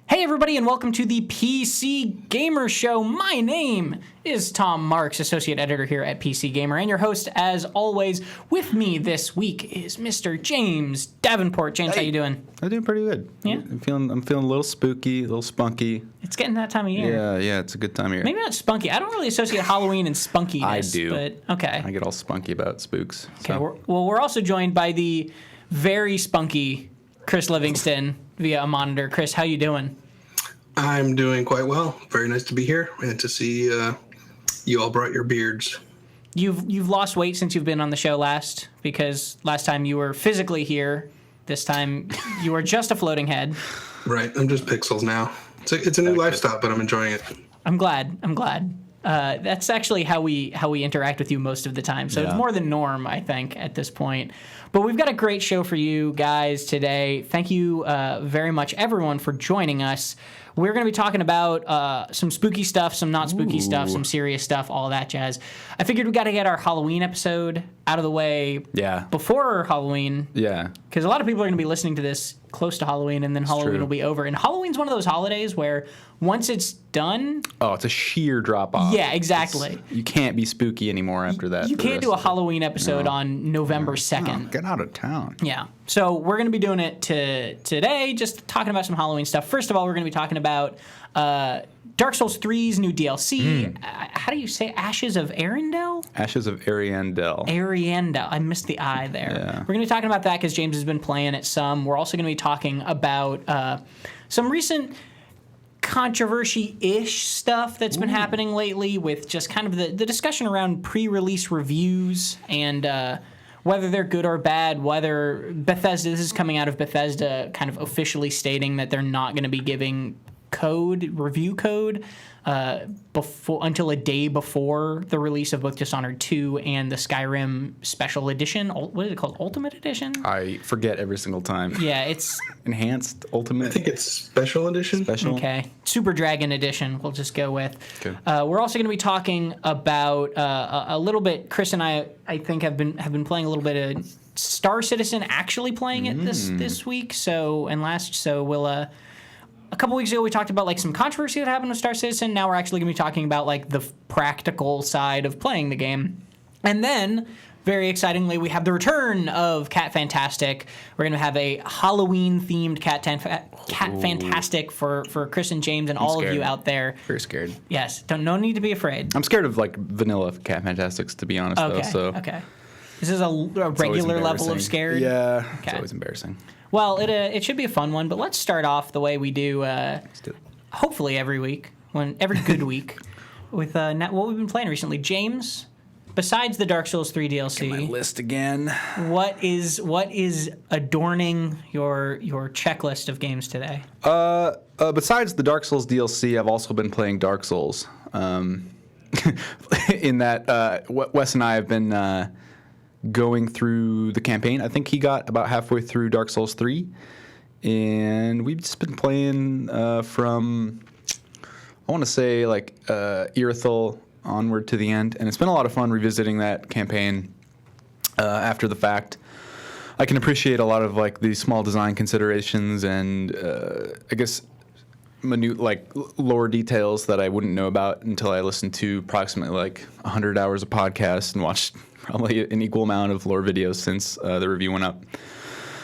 Hey everybody, and welcome to the PC Gamer Show. My name is Tom Marks, Associate Editor here at PC Gamer, and your host, as always. With me this week is Mr. James Davenport. James, how you doing? I'm doing pretty good. Yeah? I'm feeling a little spooky, a little spunky. It's getting that time of year. Yeah, it's a good time of year. Maybe not spunky. I don't really associate Halloween and spunkiness. I do. But okay. I get all spunky about spooks. Okay. So. We're also joined by the very spunky Chris Livingston via a monitor. Chris, how you doing? I'm doing quite well. Very nice to be here and to see you all brought your beards. You've lost weight since you've been on the show last, because last time you were physically here. This time you are just a floating head. Right. I'm just pixels now. It's a new lifestyle, but I'm enjoying it. I'm glad. That's actually how we interact with you most of the time. So It's more than norm, I think, at this point. But we've got a great show for you guys today. Thank you very much, everyone, for joining us. We're going to be talking about some spooky stuff, some not spooky stuff, some serious stuff, all that jazz. I figured we got to get our Halloween episode out of the way before Halloween. Yeah. Because a lot of people are going to be listening to this close to Halloween, and then Halloween will be over. And Halloween's one of those holidays where once it's done... Oh, it's a sheer drop-off. Yeah, exactly. You can't be spooky anymore after that. You can't do a Halloween episode on November 2nd. Oh, get out of town. Yeah. So we're going to be doing it today, just talking about some Halloween stuff. First of all, we're going to be talking about Dark Souls 3's new DLC. How do you say Ashes of Arendelle? Ashes of Ariandel. Ariandel. I missed the I there. Yeah. We're going to be talking about that because James has been playing it some. We're also going to be talking about some recent controversy-ish stuff that's been happening lately with just kind of the discussion around pre-release reviews and whether they're good or bad, whether Bethesda, this is coming out of Bethesda kind of officially stating that they're not going to be giving review code until a day before the release of both Dishonored 2 and the Skyrim Special Edition. What is it called? Ultimate Edition? I forget every single time. Yeah, it's... Enhanced? Ultimate? I think it's Special Edition. Special? Okay. Super Dragon Edition, we'll just go with. Okay. We're also going to be talking about a little bit, Chris and I think, have been playing a little bit of Star Citizen, actually playing it this week, so we'll... A couple weeks ago, we talked about like some controversy that happened with Star Citizen. Now we're actually going to be talking about like the practical side of playing the game. And then, very excitingly, we have the return of Catfantastic. We're going to have a Halloween-themed Catfantastic for Chris and James and all of you out there. Very scared. Yes, no need to be afraid. I'm scared of like vanilla Catfantastics, to be honest, though. So Okay. This is a regular level of scared? Yeah, okay. It's always embarrassing. Well, it should be a fun one, but let's start off the way we do, hopefully every week, every good week, with what we've been playing recently. James, besides the Dark Souls 3 DLC, Get my list again. what is adorning your checklist of games today? Besides the Dark Souls DLC, I've also been playing Dark Souls. In that, Wes and I have been going through the campaign. I think he got about halfway through Dark Souls 3, and we've just been playing from, I want to say, like Irithyll onward to the end, and it's been a lot of fun revisiting that campaign after the fact. I can appreciate a lot of like the small design considerations and I guess minute like lore details that I wouldn't know about until I listened to approximately like 100 hours of podcasts and watched probably an equal amount of lore videos since the review went up.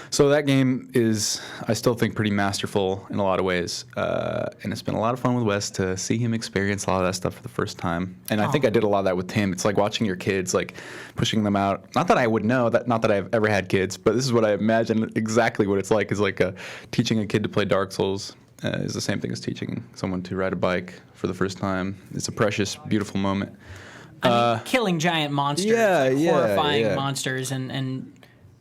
So that game is, I still think, pretty masterful in a lot of ways. And it's been a lot of fun with Wes to see him experience a lot of that stuff for the first time. And I think I did a lot of that with him. It's like watching your kids, like pushing them out. Not that I would know, not that I've ever had kids, but this is what I imagine exactly what it's like, is like teaching a kid to play Dark Souls. Is the same thing as teaching someone to ride a bike for the first time. It's a precious, beautiful moment. I mean, killing giant monsters, horrifying monsters, and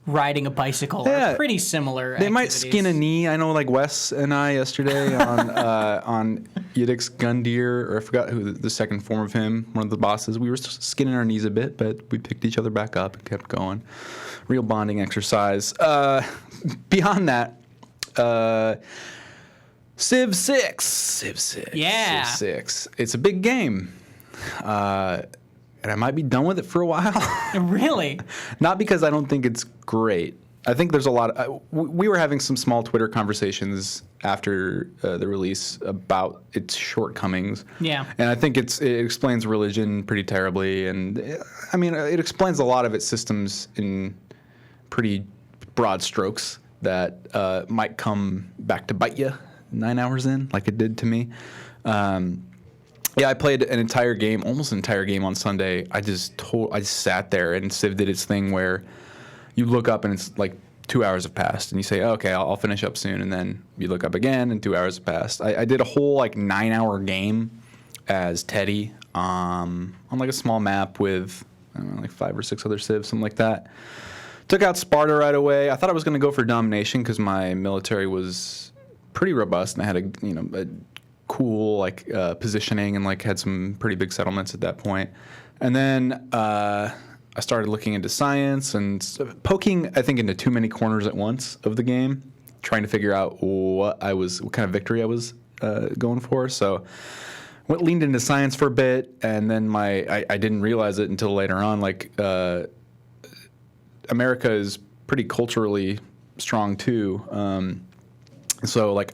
riding a bicycle are pretty similar. They might skin a knee. I know, like Wes and I yesterday on Yiddick's Gundyr, or I forgot who the second form of him, one of the bosses. We were skinning our knees a bit, but we picked each other back up and kept going. Real bonding exercise. Beyond that, Civ 6. Yeah. Civ 6. It's a big game. And I might be done with it for a while. Really? Not because I don't think it's great. I think there's a lot of, we were having some small Twitter conversations after the release about its shortcomings. Yeah. And I think it explains religion pretty terribly. And I mean, it explains a lot of its systems in pretty broad strokes that might come back to bite you 9 hours in, like it did to me. Yeah, I played an entire game, almost an entire game on Sunday. I just sat there, and Civ did its thing where you look up and it's like 2 hours have passed, and you say, oh, okay, I'll finish up soon, and then you look up again, and 2 hours have passed. I did a whole like 9-hour game as Teddy on like a small map with I don't know, like 5 or 6 other civs, something like that. Took out Sparta right away. I thought I was going to go for domination because my military was pretty robust, and I had a cool like positioning and like had some pretty big settlements at that point. And then I started looking into science and poking, I think, into too many corners at once of the game, trying to figure out what kind of victory I was going for. So leaned into science for a bit, and then I didn't realize it until later on. Like America is pretty culturally strong too. So like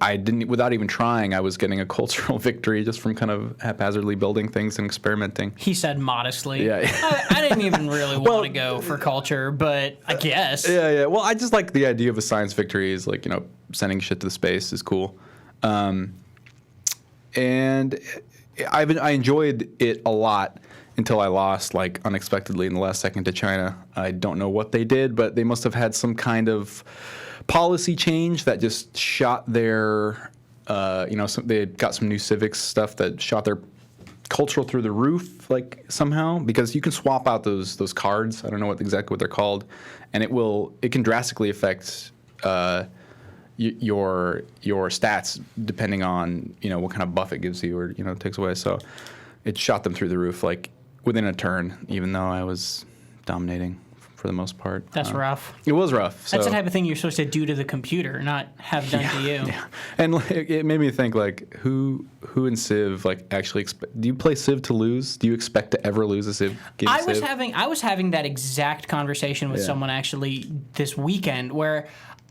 without even trying, I was getting a cultural victory just from kind of haphazardly building things and experimenting. He said modestly. Yeah. I didn't even really want to go for culture, but I guess. Yeah. Well, I just like the idea of a science victory is like, sending shit to the space is cool. And I enjoyed it a lot until I lost like unexpectedly in the last second to China. I don't know what they did, but they must have had some kind of policy change that just shot their, they got some new civics stuff that shot their cultural through the roof, like somehow, because you can swap out those cards. I don't know exactly what they're called, and it can drastically affect your stats depending on what kind of buff it gives you or takes away. So it shot them through the roof like within a turn, even though I was dominating for the most part. That's rough. It was rough. So. That's the type of thing you're supposed to do to the computer, not have done to you. Yeah. And it made me think, like, who in Civ actually do you play Civ to lose? Do you expect to ever lose a Civ game? I was having that exact conversation with someone actually this weekend where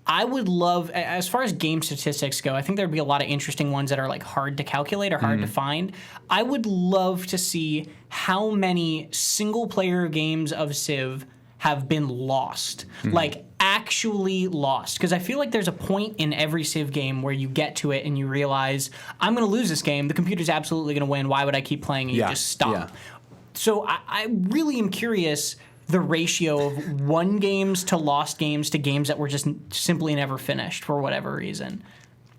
I would love, as far as game statistics go, I think there'd be a lot of interesting ones that are like hard to calculate or hard to find. I would love to see how many single player games of Civ have been lost, like actually lost. Because I feel like there's a point in every Civ game where you get to it and you realize, I'm going to lose this game. The computer's absolutely going to win. Why would I keep playing? And you just stop. Yeah. So I really am curious the ratio of won games to lost games to games that were just simply never finished for whatever reason.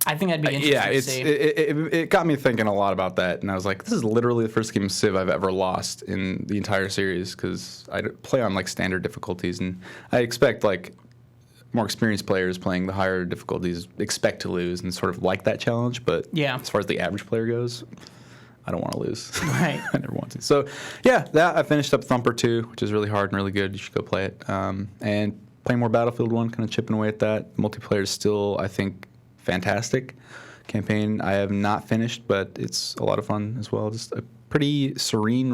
I think that'd be interesting to see. It got me thinking a lot about that, and I was like, this is literally the first game of Civ I've ever lost in the entire series, because I play on like standard difficulties, and I expect like more experienced players playing the higher difficulties expect to lose and sort of like that challenge, but as far as the average player goes, I don't want to lose. Right. I never want to. So, I finished up Thumper 2, which is really hard and really good. You should go play it. And playing more Battlefield 1, kind of chipping away at that. Multiplayer is still, I think, fantastic. Campaign I have not finished, but it's a lot of fun as well. Just a pretty serene,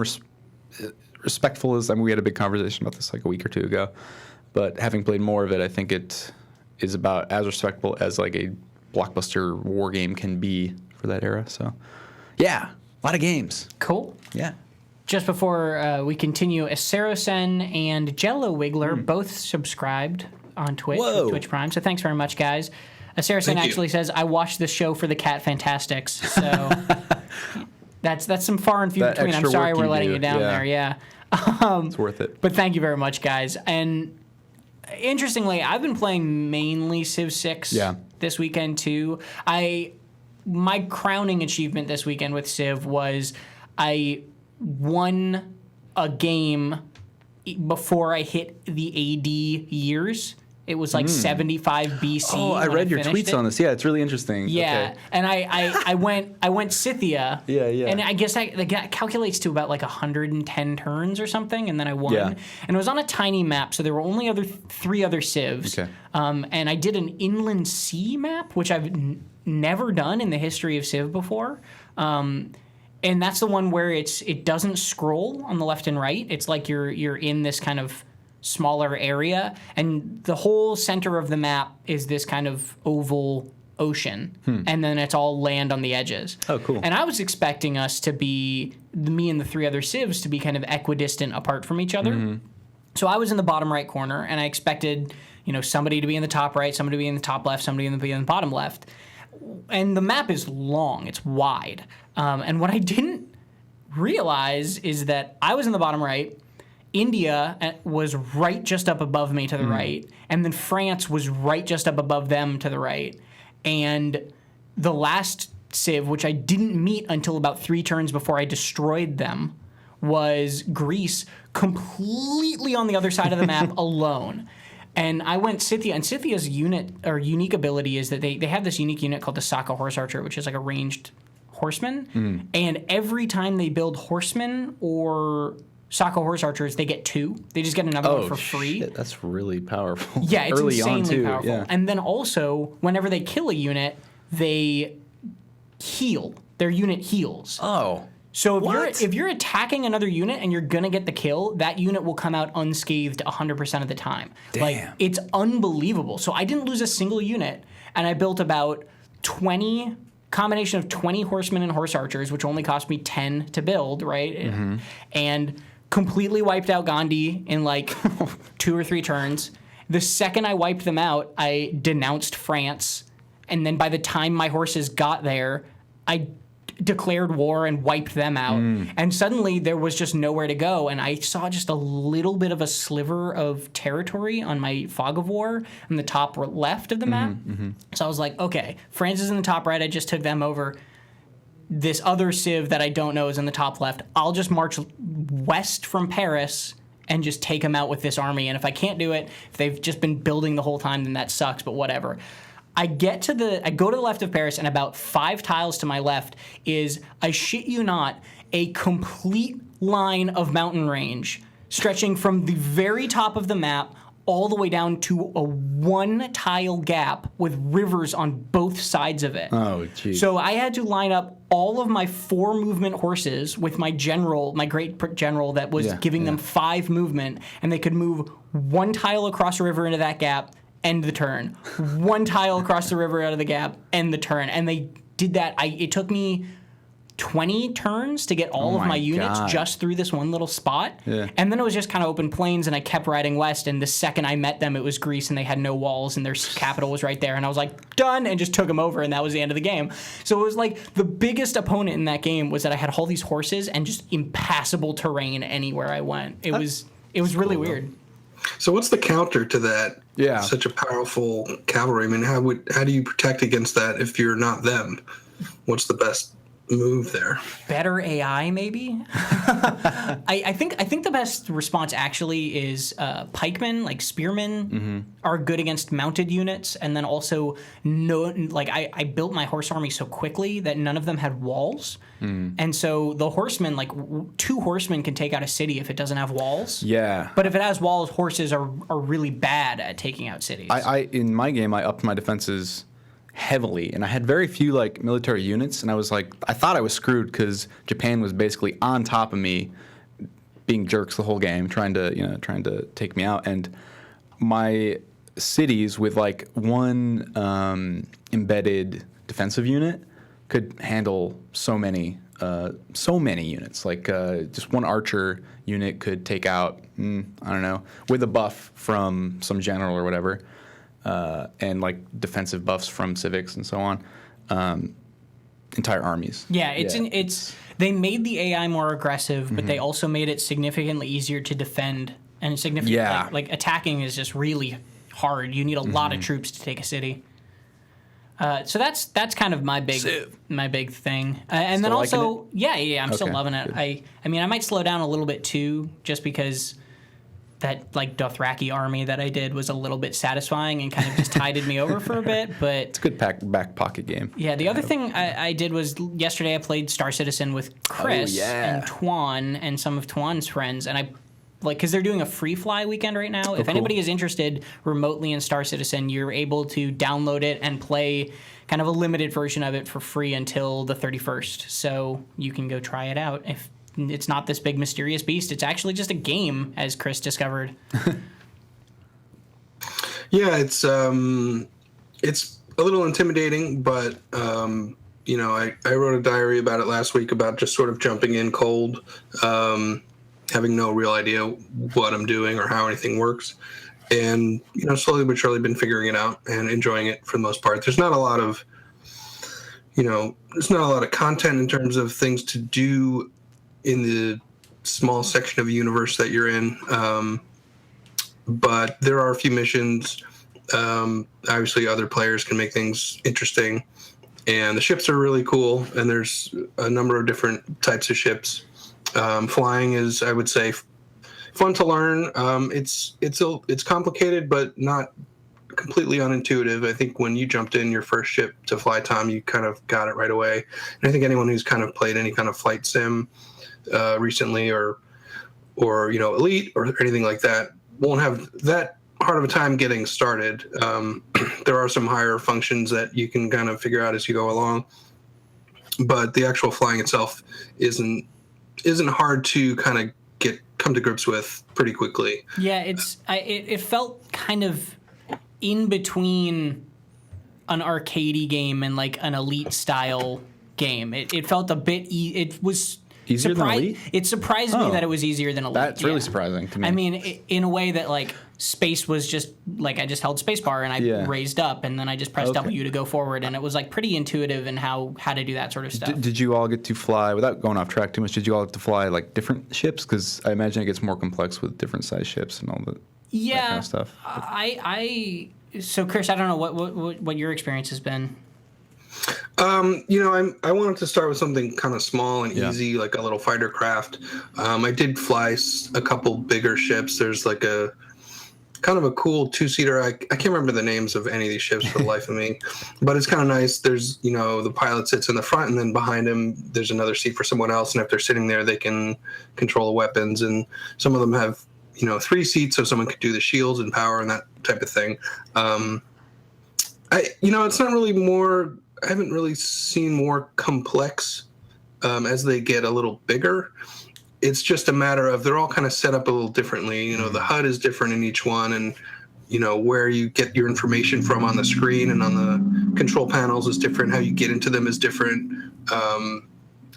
respectful we had a big conversation about this like a week or two ago. But having played more of it, I think it is about as respectful as like a blockbuster war game can be for that era. So, a lot of games. Cool. Yeah. Just before we continue, Saracen and Jello Wiggler both subscribed on Twitch with Twitch Prime. So thanks very much, guys. Saracen actually says, I watched this show for the Catfantastics. So that's some far and few between. I'm sorry we're letting you down there. Yeah. It's worth it. But thank you very much, guys. And interestingly, I've been playing mainly Civ 6 this weekend, too. My crowning achievement this weekend with Civ was I won a game before I hit the AD years. It was like 75 BC. Oh, I read your tweets on this. Yeah, it's really interesting. Yeah, okay. And I went Scythia. Yeah. And I guess that calculates to about like 110 turns or something, and then I won. Yeah. And it was on a tiny map, so there were only three other civs. Okay. And I did an inland sea map, which I've never done in the history of Civ before. And that's the one where it doesn't scroll on the left and right. It's like you're in this kind of smaller area, and the whole center of the map is this kind of oval ocean, and then it's all land on the edges. Oh, cool. And I was expecting us to be, me and the 3 other civs, to be kind of equidistant apart from each other. So I was in the bottom right corner, and I expected, somebody to be in the top right, somebody to be in the top left, somebody to be in the bottom left. And the map is long, it's wide. And what I didn't realize is that I was in the bottom right, India was right just up above me to the right, and then France was right just up above them to the right. And the last civ, which I didn't meet until about 3 turns before I destroyed them, was Greece, completely on the other side of the map alone. And I went Scythia, and Scythia's unique ability is that they have this unique unit called the Saka Horse Archer, which is like a ranged horseman. And every time they build horsemen or Saka Horse Archers, they get 2. They just get another one for free. Shit, that's really powerful. Yeah, it's early insanely powerful. Yeah. And then also, whenever they kill a unit, they heal. Their unit heals. Oh. So What? if you're attacking another unit and you're gonna get the kill, that unit will come out unscathed 100% of the time. Damn. Like, it's unbelievable. So I didn't lose a single unit, and I built about 20 combination of 20 horsemen and horse archers, which only cost me 10 to build, right? And completely wiped out Gandhi in like 2 or 3 turns. The second I wiped them out, I denounced France, and then by the time my horses got there, I declared war and wiped them out. And suddenly there was just nowhere to go, and I saw just a little bit of a sliver of territory on my fog of war in the top left of the map. So I was like, okay, France is in the top right, I just took them over. This other civ that I don't know is in the top left. I'll just march west from Paris and just take them out with this army, and if I can't do it, if they've just been building the whole time, then that sucks, but whatever. I go to the left of Paris, and about 5 tiles to my left is, I shit you not, a complete line of mountain range stretching from the very top of the map all the way down to a 1-tile gap with rivers on both sides of it. Oh, geez. So I had to line up all of my 4 movement horses with my general, my great general that was giving them 5 movement, and they could move 1 tile across a river into that gap, end the turn. 1 tile across the river out of the gap, end the turn. And they did that. It took me 20 turns to get all of my units just through this one little spot. Yeah. And then it was just kind of open plains, and I kept riding west, and the second I met them, it was Greece, and they had no walls, and their capital was right there. And I was like, done, and just took them over, and that was the end of the game. So it was like the biggest opponent in that game was that I had all these horses and just impassable terrain anywhere I went. It was really weird. So what's the counter to that? Yeah. Such a powerful cavalry. I mean, how do you protect against that if you're not them? What's the best move there? Better AI, maybe. I think the best response actually is pikemen, like spearmen, are good against mounted units, and then also I built my horse army so quickly that none of them had walls, and so the horsemen, like 2 horsemen can take out a city if it doesn't have walls. Yeah. But if it has walls, horses are really bad at taking out cities. In my game, I upped my defenses heavily, and I had very few like military units, and I thought I was screwed because Japan was basically on top of me, being jerks the whole game, trying to take me out, and my cities with like 1 embedded defensive unit could handle so many units. Like just 1 archer unit could take out I don't know, with a buff from some general or whatever. And like defensive buffs from civics and so on, entire armies. Yeah, they made the AI more aggressive, but they also made it significantly easier to defend, and like attacking is just really hard. You need a lot of troops to take a city. So that's kind of my big thing. And then also, I'm still loving it. Good. I mean, I might slow down a little bit too, just because that like Dothraki army that I did was a little bit satisfying and kind of just tided me over for a bit. But it's a good back pocket game. Yeah, the other thing I did was yesterday I played Star Citizen with Chris and Tuan and some of Tuan's friends, and I because they're doing a free fly weekend right now. If anybody is interested remotely in Star Citizen, you're able to download it and play kind of a limited version of it for free until the 31st. So you can go try it out. If it's not this big mysterious beast, it's actually just a game, as Chris discovered. Yeah, it's a little intimidating, but I wrote a diary about it last week about just sort of jumping in cold, having no real idea what I'm doing or how anything works, and slowly but surely been figuring it out and enjoying it for the most part. There's not a lot of content in terms of things to do in the small section of the universe that you're in. But there are a few missions. Obviously, other players can make things interesting, and the ships are really cool. And there's a number of different types of ships. Flying is, I would say, fun to learn. It's complicated, but not completely unintuitive. I think when you jumped in your first ship to fly, Tom, you kind of got it right away. And I think anyone who's kind of played any kind of flight sim recently, or Elite or anything like that, won't have that hard of a time getting started. There are some higher functions that you can kind of figure out as you go along, but the actual flying itself isn't hard to kind of come to grips with pretty quickly. Yeah, it felt kind of in between an arcadey game and like an Elite style game. It felt a bit. It was. Easier than Elite? It surprised me that it was easier than Elite. That's really surprising to me. I mean, in a way that like space was just like I just held spacebar and I raised up and then I just pressed W to go forward, and it was like pretty intuitive in how to do that sort of stuff. Did you all get to fly, without going off track too much, did you all get to fly like different ships? Because I imagine it gets more complex with different size ships and all that kind of stuff. So Chris, I don't know what your experience has been. I wanted to start with something kind of small and easy, like a little fighter craft. I did fly a couple bigger ships. There's like a kind of a cool two-seater. I can't remember the names of any of these ships for the life of me, but it's kind of nice. There's, the pilot sits in the front, and then behind him, there's another seat for someone else. And if they're sitting there, they can control the weapons. And some of them have, 3 seats, so someone could do the shields and power and that type of thing. It's not really more. I haven't really seen more complex as they get a little bigger. It's just a matter of they're all kind of set up a little differently. The HUD is different in each one, and where you get your information from on the screen and on the control panels is different. How you get into them is different, and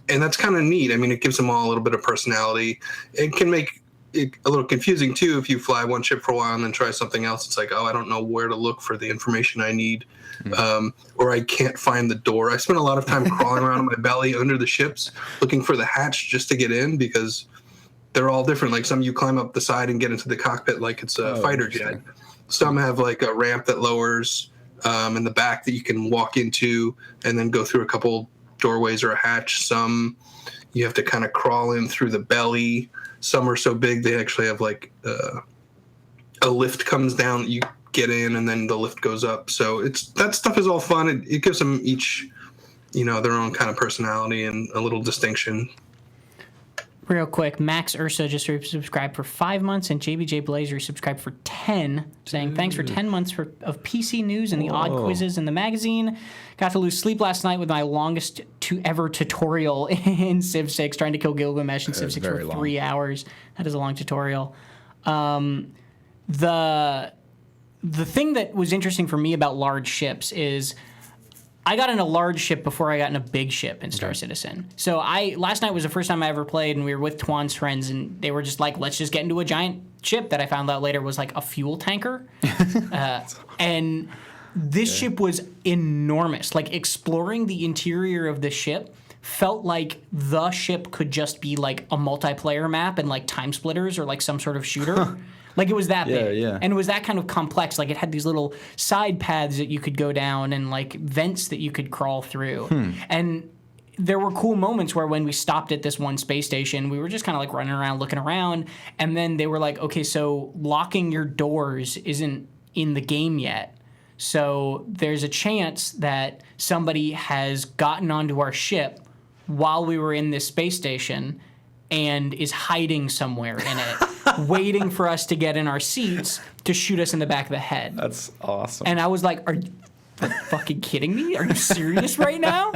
that's kind of neat. I mean, it gives them all a little bit of personality. It can make it a little confusing too if you fly one ship for a while and then try something else. It's like, I don't know where to look for the information I need. Or I can't find the door. I spent a lot of time crawling around on my belly under the ships looking for the hatch just to get in, because they're all different. Like some you climb up the side and get into the cockpit like it's a fighter jet. Some have like a ramp that lowers in the back that you can walk into and then go through a couple doorways or a hatch. Some you have to kind of crawl in through the belly. Some are so big they actually have like a lift comes down that you get in, and then the lift goes up. So that stuff is all fun. It gives them each, their own kind of personality and a little distinction. Real quick, Max Ursa just subscribed for 5 months, and JBJ Blazer subscribed for 10, saying thanks for 10 months of PC news and the odd quizzes in the magazine. Got to lose sleep last night with my longest ever tutorial in Civ 6, trying to kill Gilgamesh in Civ 6 for 3 hours. That is a long tutorial. The thing that was interesting for me about large ships is I got in a large ship before I got in a big ship in Star Citizen. So last night was the first time I ever played, and we were with Twan's friends, and they were just like, let's just get into a giant ship that I found out later was like a fuel tanker. And this ship was enormous. Like exploring the interior of the ship felt like the ship could just be like a multiplayer map and like Time Splitters or like some sort of shooter. Like it was that big. Yeah. And it was that kind of complex. Like it had these little side paths that you could go down and like vents that you could crawl through. And there were cool moments where when we stopped at this one space station, we were just kind of like running around, looking around. And then they were like, okay, so locking your doors isn't in the game yet. So there's a chance that somebody has gotten onto our ship while we were in this space station and is hiding somewhere in it, waiting for us to get in our seats to shoot us in the back of the head. That's awesome. And I was like, are you fucking kidding me? Are you serious right now?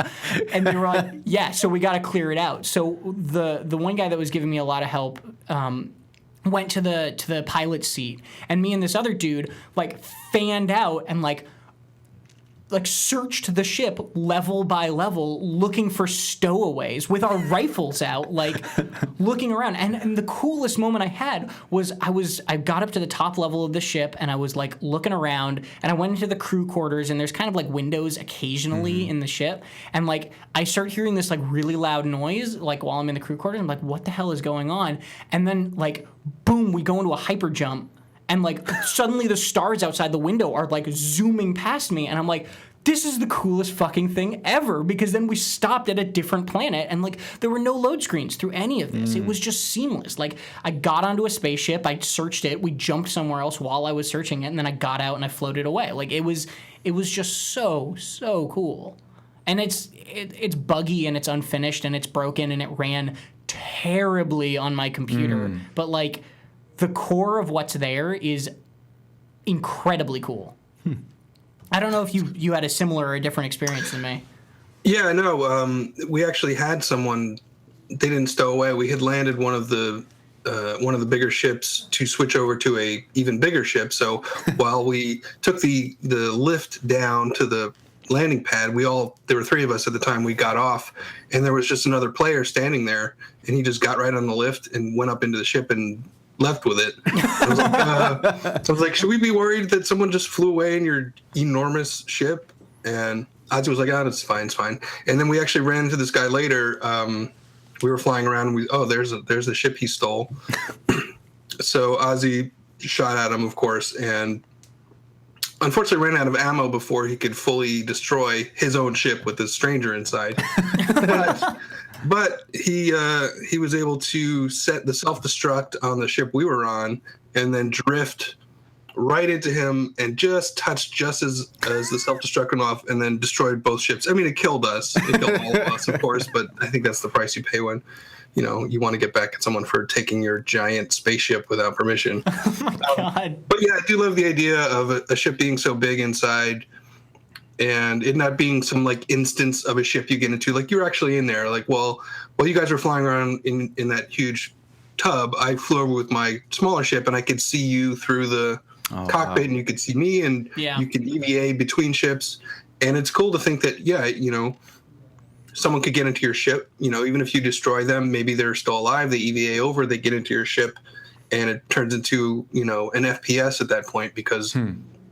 And they were like, yeah, so we got to clear it out. So the one guy that was giving me a lot of help went to the pilot's seat, and me and this other dude like fanned out and like searched the ship level by level looking for stowaways with our rifles out, like looking around. And the coolest moment I had was I got up to the top level of the ship and I was like looking around, and I went into the crew quarters, and there's kind of like windows occasionally in the ship, and like I start hearing this like really loud noise like while I'm in the crew quarters. I'm like, what the hell is going on? And then like boom, we go into a hyper jump. And, like, suddenly the stars outside the window are, like, zooming past me. And I'm like, this is the coolest fucking thing ever. Because then we stopped at a different planet. And, like, there were no load screens through any of this. It was just seamless. Like, I got onto a spaceship. I searched it. We jumped somewhere else while I was searching it. And then I got out and I floated away. Like, it was just so, so cool. And it's buggy and it's unfinished and it's broken and it ran terribly on my computer. But, like, the core of what's there is incredibly cool. I don't know if you had a similar or a different experience than me. Yeah, no. We actually had someone. They didn't stow away. We had landed one of the bigger ships to switch over to a even bigger ship. So while we took the lift down to the landing pad, there were three of us at the time. We got off, and there was just another player standing there, and he just got right on the lift and went up into the ship and left with it. I was like, should we be worried that someone just flew away in your enormous ship? And Ozzy was like, oh, it's fine. And then we actually ran into this guy later. We were flying around, and there's the ship he stole. So Ozzy shot at him, of course, and unfortunately ran out of ammo before he could fully destroy his own ship with this stranger inside. But he was able to set the self-destruct on the ship we were on and then drift right into him and just touched just as the self-destruct went off and then destroyed both ships. I mean, it killed us. It killed all of us, of course, but I think that's the price you pay when, you want to get back at someone for taking your giant spaceship without permission. Oh, my God. But yeah, I do love the idea of a ship being so big inside and it not being some like instance of a ship you get into. Like you're actually in there. Like, well, while you guys were flying around in that huge tub, I flew over with my smaller ship and I could see you through the cockpit and you could see me and you could EVA between ships. And it's cool to think that, someone could get into your ship, even if you destroy them, maybe they're still alive, they EVA over, they get into your ship and it turns into, an FPS at that point because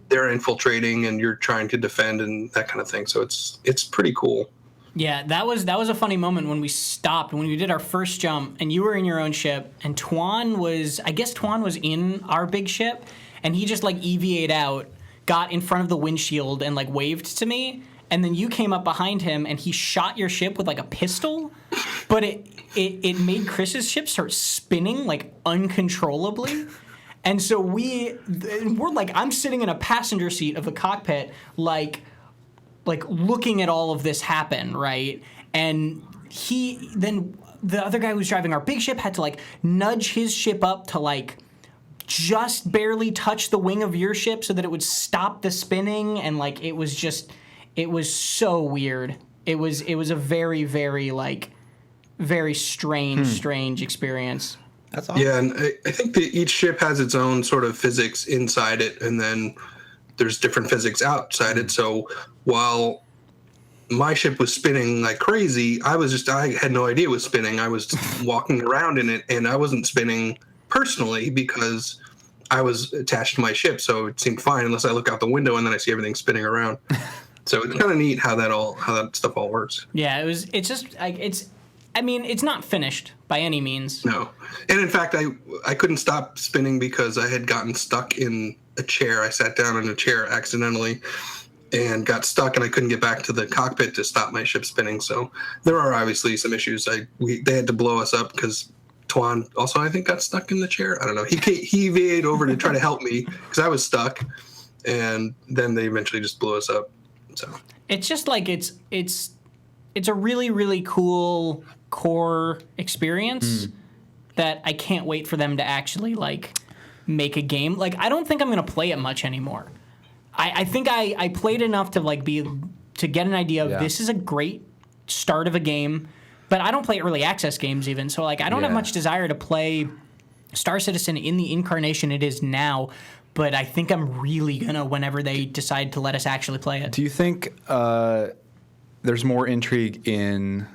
they're infiltrating and you're trying to defend and that kind of thing. So it's pretty cool. Yeah, that was a funny moment when we stopped, when we did our first jump, and you were in your own ship, and Tuan was in our big ship, and he just like EVA'd out, got in front of the windshield, and like waved to me, and then you came up behind him, and he shot your ship with like a pistol, but it made Chris's ship start spinning like uncontrollably. And so we're like, I'm sitting in a passenger seat of the cockpit, like looking at all of this happen, right? And then the other guy who was driving our big ship had to like nudge his ship up to like just barely touch the wing of your ship so that it would stop the spinning, and like it was so weird. It was a very, very like very strange experience. That's awesome. Yeah, and I think that each ship has its own sort of physics inside it, and then there's different physics outside it. So while my ship was spinning like crazy, I had no idea it was spinning. I was walking around in it, and I wasn't spinning personally because I was attached to my ship, so it seemed fine unless I look out the window and then I see everything spinning around. So it's kind of neat how that stuff all works. Yeah, it's just like it's not finished by any means. No. And in fact, I couldn't stop spinning because I had gotten stuck in a chair. I sat down in a chair accidentally and got stuck, and I couldn't get back to the cockpit to stop my ship spinning. So there are obviously some issues. They had to blow us up because Tuan also, I think, got stuck in the chair. I don't know. He EVA'd over to try to help me because I was stuck, and then they eventually just blew us up. So it's just like it's a really, really cool core experience that I can't wait for them to actually like make a game. Like I don't think I'm gonna play it much anymore. I think I played enough to like to get an idea of this is a great start of a game, but I don't play early access games even. So like I don't have much desire to play Star Citizen in the incarnation it is now, but I think I'm really gonna whenever they decide to let us actually play it. Do you think there's more intrigue in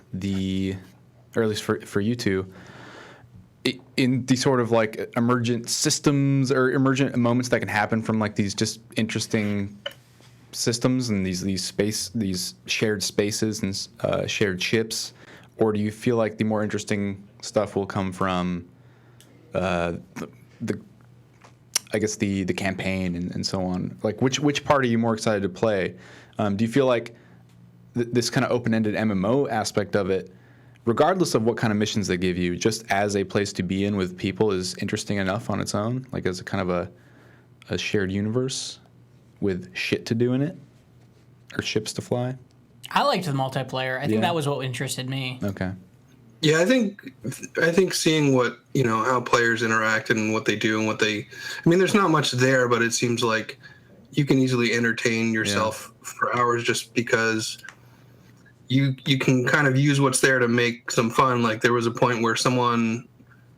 or at least for you two, in the sort of like emergent systems or emergent moments that can happen from like these just interesting systems and these shared spaces and shared ships, or do you feel like the more interesting stuff will come from the I guess the campaign and so on? Like which part are you more excited to play? Do you feel like this kind of open-ended MMO aspect of it, regardless of what kind of missions they give you, just as a place to be in with people, is interesting enough on its own, like as a kind of a shared universe with shit to do in it or ships to fly? I liked the multiplayer. I think that was what interested me. Okay. Yeah, I think seeing what, how players interact and what they do and there's not much there, but it seems like you can easily entertain yourself for hours just because you can kind of use what's there to make some fun. Like there was a point where someone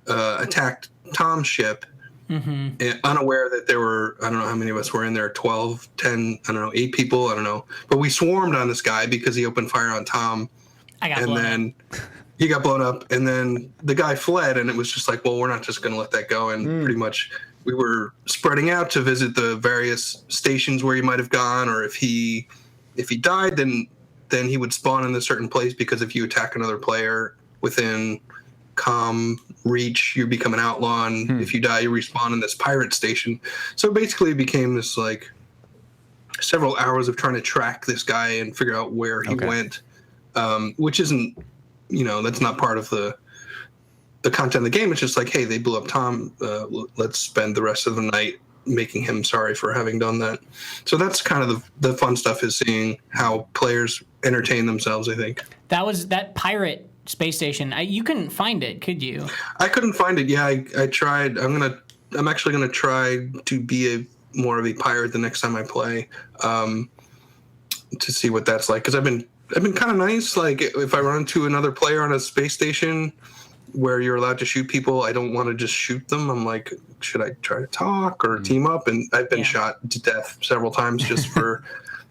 attacked Tom's ship, unaware that there were, I don't know how many of us were in there, 12, 10, I don't know, 8 people, I don't know. But we swarmed on this guy because he opened fire on Tom. He got blown up, and then the guy fled, and it was just like, well, we're not just going to let that go. And pretty much we were spreading out to visit the various stations where he might have gone, or if he died, then he would spawn in a certain place, because if you attack another player within comm reach, you become an outlaw, and if you die, you respawn in this pirate station. So basically it became this like several hours of trying to track this guy and figure out where he went, which isn't, that's not part of the content of the game. It's just like, hey, they blew up Tom, let's spend the rest of the night making him sorry for having done that. So that's kind of the fun stuff, is seeing how players entertain themselves, I think. That pirate space station, you couldn't find it, could you? I couldn't find it. Yeah, I tried. I'm actually gonna try to be more of a pirate the next time I play, to see what that's like, because I've been kind of nice. Like if I run into another player on a space station where you're allowed to shoot people, I don't want to just shoot them. I'm like, should I try to talk or team up? And I've been shot to death several times just for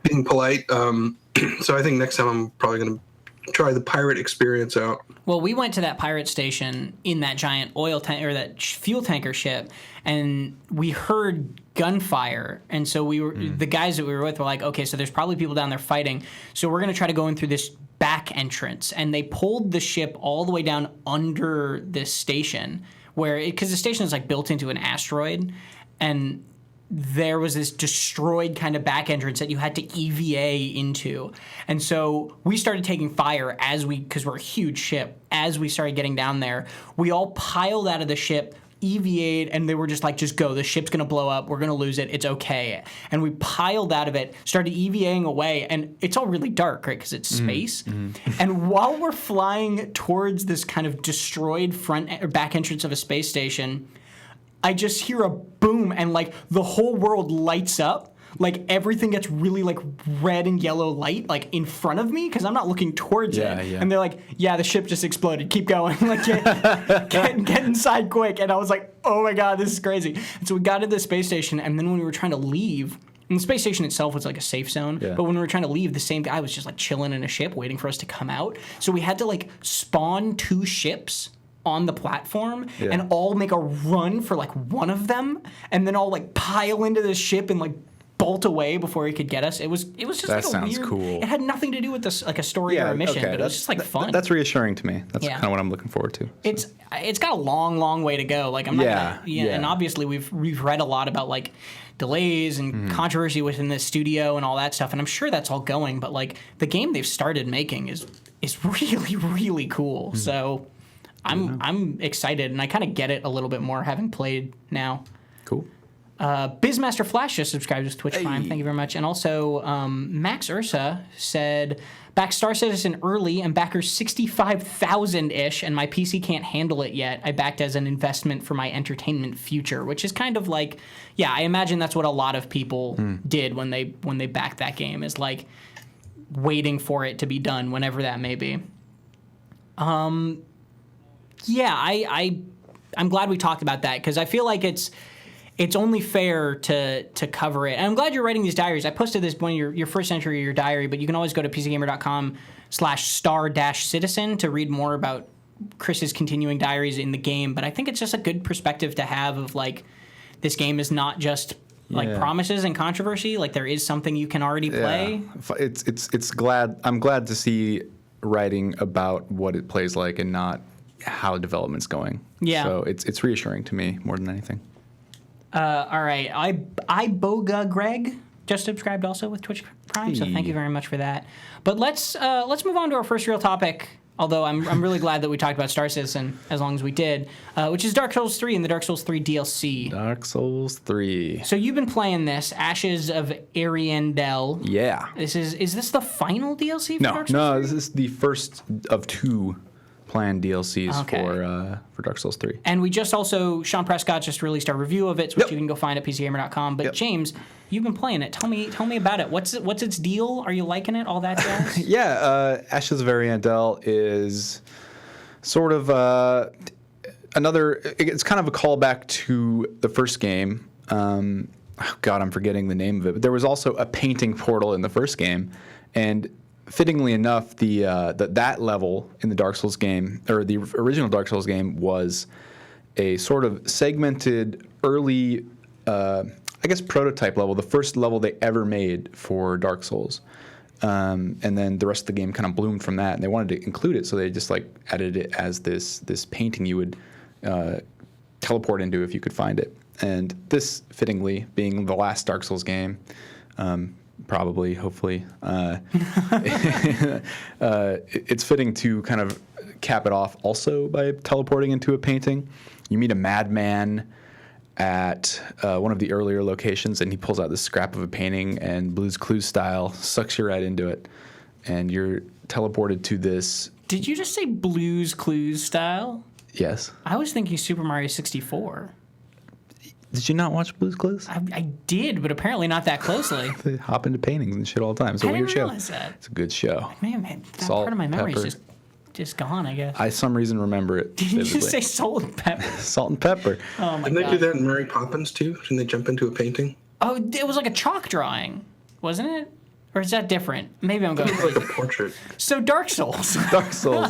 being polite. So I think next time I'm probably going to try the pirate experience out. Well, we went to that pirate station in that giant oil tank, or that fuel tanker ship, and we heard gunfire. And so we were the guys that we were with were like, okay, so there's probably people down there fighting. So we're going to try to go in through this back entrance. And they pulled the ship all the way down under this station, because the station is like built into an asteroid, and there was this destroyed kind of back entrance that you had to EVA into. And so we started taking fire because we're a huge ship. As we started getting down there, we all piled out of the ship, EVA'd, and they were just like, just go. The ship's going to blow up. We're going to lose it. It's okay. And we piled out of it, started EVAing away, and it's all really dark, right, because it's space. And while we're flying towards this kind of destroyed front or back entrance of a space station, I just hear a boom, and like the whole world lights up. Like everything gets really like red and yellow light like in front of me, because I'm not looking towards it. Yeah. And they're like, yeah, the ship just exploded. Keep going. Like get inside quick. And I was like, oh my God, this is crazy. And so we got into the space station, and then when we were trying to leave, and the space station itself was like a safe zone, but when we were trying to leave, the same guy was just like chilling in a ship waiting for us to come out. So we had to like spawn 2 ships on the platform and all make a run for like one of them, and then all like pile into the ship and like bolt away before he could get us. It was just that like a weird, cool. It had nothing to do with this like a story or a mission, but it was just like fun. That's reassuring to me. That's kind of what I'm looking forward to. So. It's got a long way to go. Like I'm not gonna, and obviously we've read a lot about like delays and controversy within the studio and all that stuff, and I'm sure that's all going, but like the game they've started making is really, really cool. So I'm excited, and I kind of get it a little bit more having played now. Cool. Bizmaster Flash just subscribed to Twitch Prime. Thank you very much. And also, Max Ursa said, back Star Citizen early and backers 65,000-ish, and my PC can't handle it yet. I backed as an investment for my entertainment future, which is kind of like, I imagine that's what a lot of people did when they backed that game, is like waiting for it to be done, whenever that may be. I'm glad we talked about that because I feel like it's only fair to cover it. And I'm glad you're writing these diaries. I posted this one your first entry of your diary, but you can always go to pcgamer.com/star-citizen to read more about Chris's continuing diaries in the game. But I think it's just a good perspective to have of like this game is not just like promises and controversy. Like there is something you can already play. I'm glad to see writing about what it plays like and not how development's going. Yeah. So it's reassuring to me more than anything. All right. I Boga Greg just subscribed also with Twitch Prime, so thank you very much for that. But let's move on to our first real topic. Although I'm really glad that we talked about Star Citizen as long as we did, which is Dark Souls 3 and the Dark Souls 3 DLC. Dark Souls 3. So you've been playing this, Ashes of Ariandel. Yeah. Is this the final DLC for Dark Souls 3? No, this is the first of 2 planned DLCs for Dark Souls 3. And we just also, Sean Prescott just released our review of it, which you can go find at pcgamer.com. But James, you've been playing it. Tell me about it. What's its deal? Are you liking it? All that jazz? Ashes of Ariandel is sort of another. It's kind of a callback to the first game. I'm forgetting the name of it. But there was also a painting portal in the first game, and fittingly enough, that level in the Dark Souls game, or the original Dark Souls game, was a sort of segmented early, prototype level, the first level they ever made for Dark Souls. And then the rest of the game kind of bloomed from that, and they wanted to include it, so they just like added it as this painting you would teleport into if you could find it. And this, fittingly, being the last Dark Souls game, probably, hopefully. It's fitting to kind of cap it off also by teleporting into a painting. You meet a madman at one of the earlier locations, and he pulls out this scrap of a painting and Blue's Clues style sucks you right into it. And you're teleported to this. Did you just say Blue's Clues style? Yes. I was thinking Super Mario 64. Did you not watch Blue's Clues? I did, but apparently not that closely. They hop into paintings and shit all the time. It's a weird show. I didn't realize that. It's a good show. Man, that part of my memory is just gone, I guess. I, some reason, remember it. Did you just say salt and pepper? Salt and pepper. Oh, my God. Didn't they do that in Mary Poppins, too? Didn't they jump into a painting? Oh, it was like a chalk drawing, wasn't it? Or is that different? Maybe I'm going like a portrait. So Dark Souls. Dark Souls.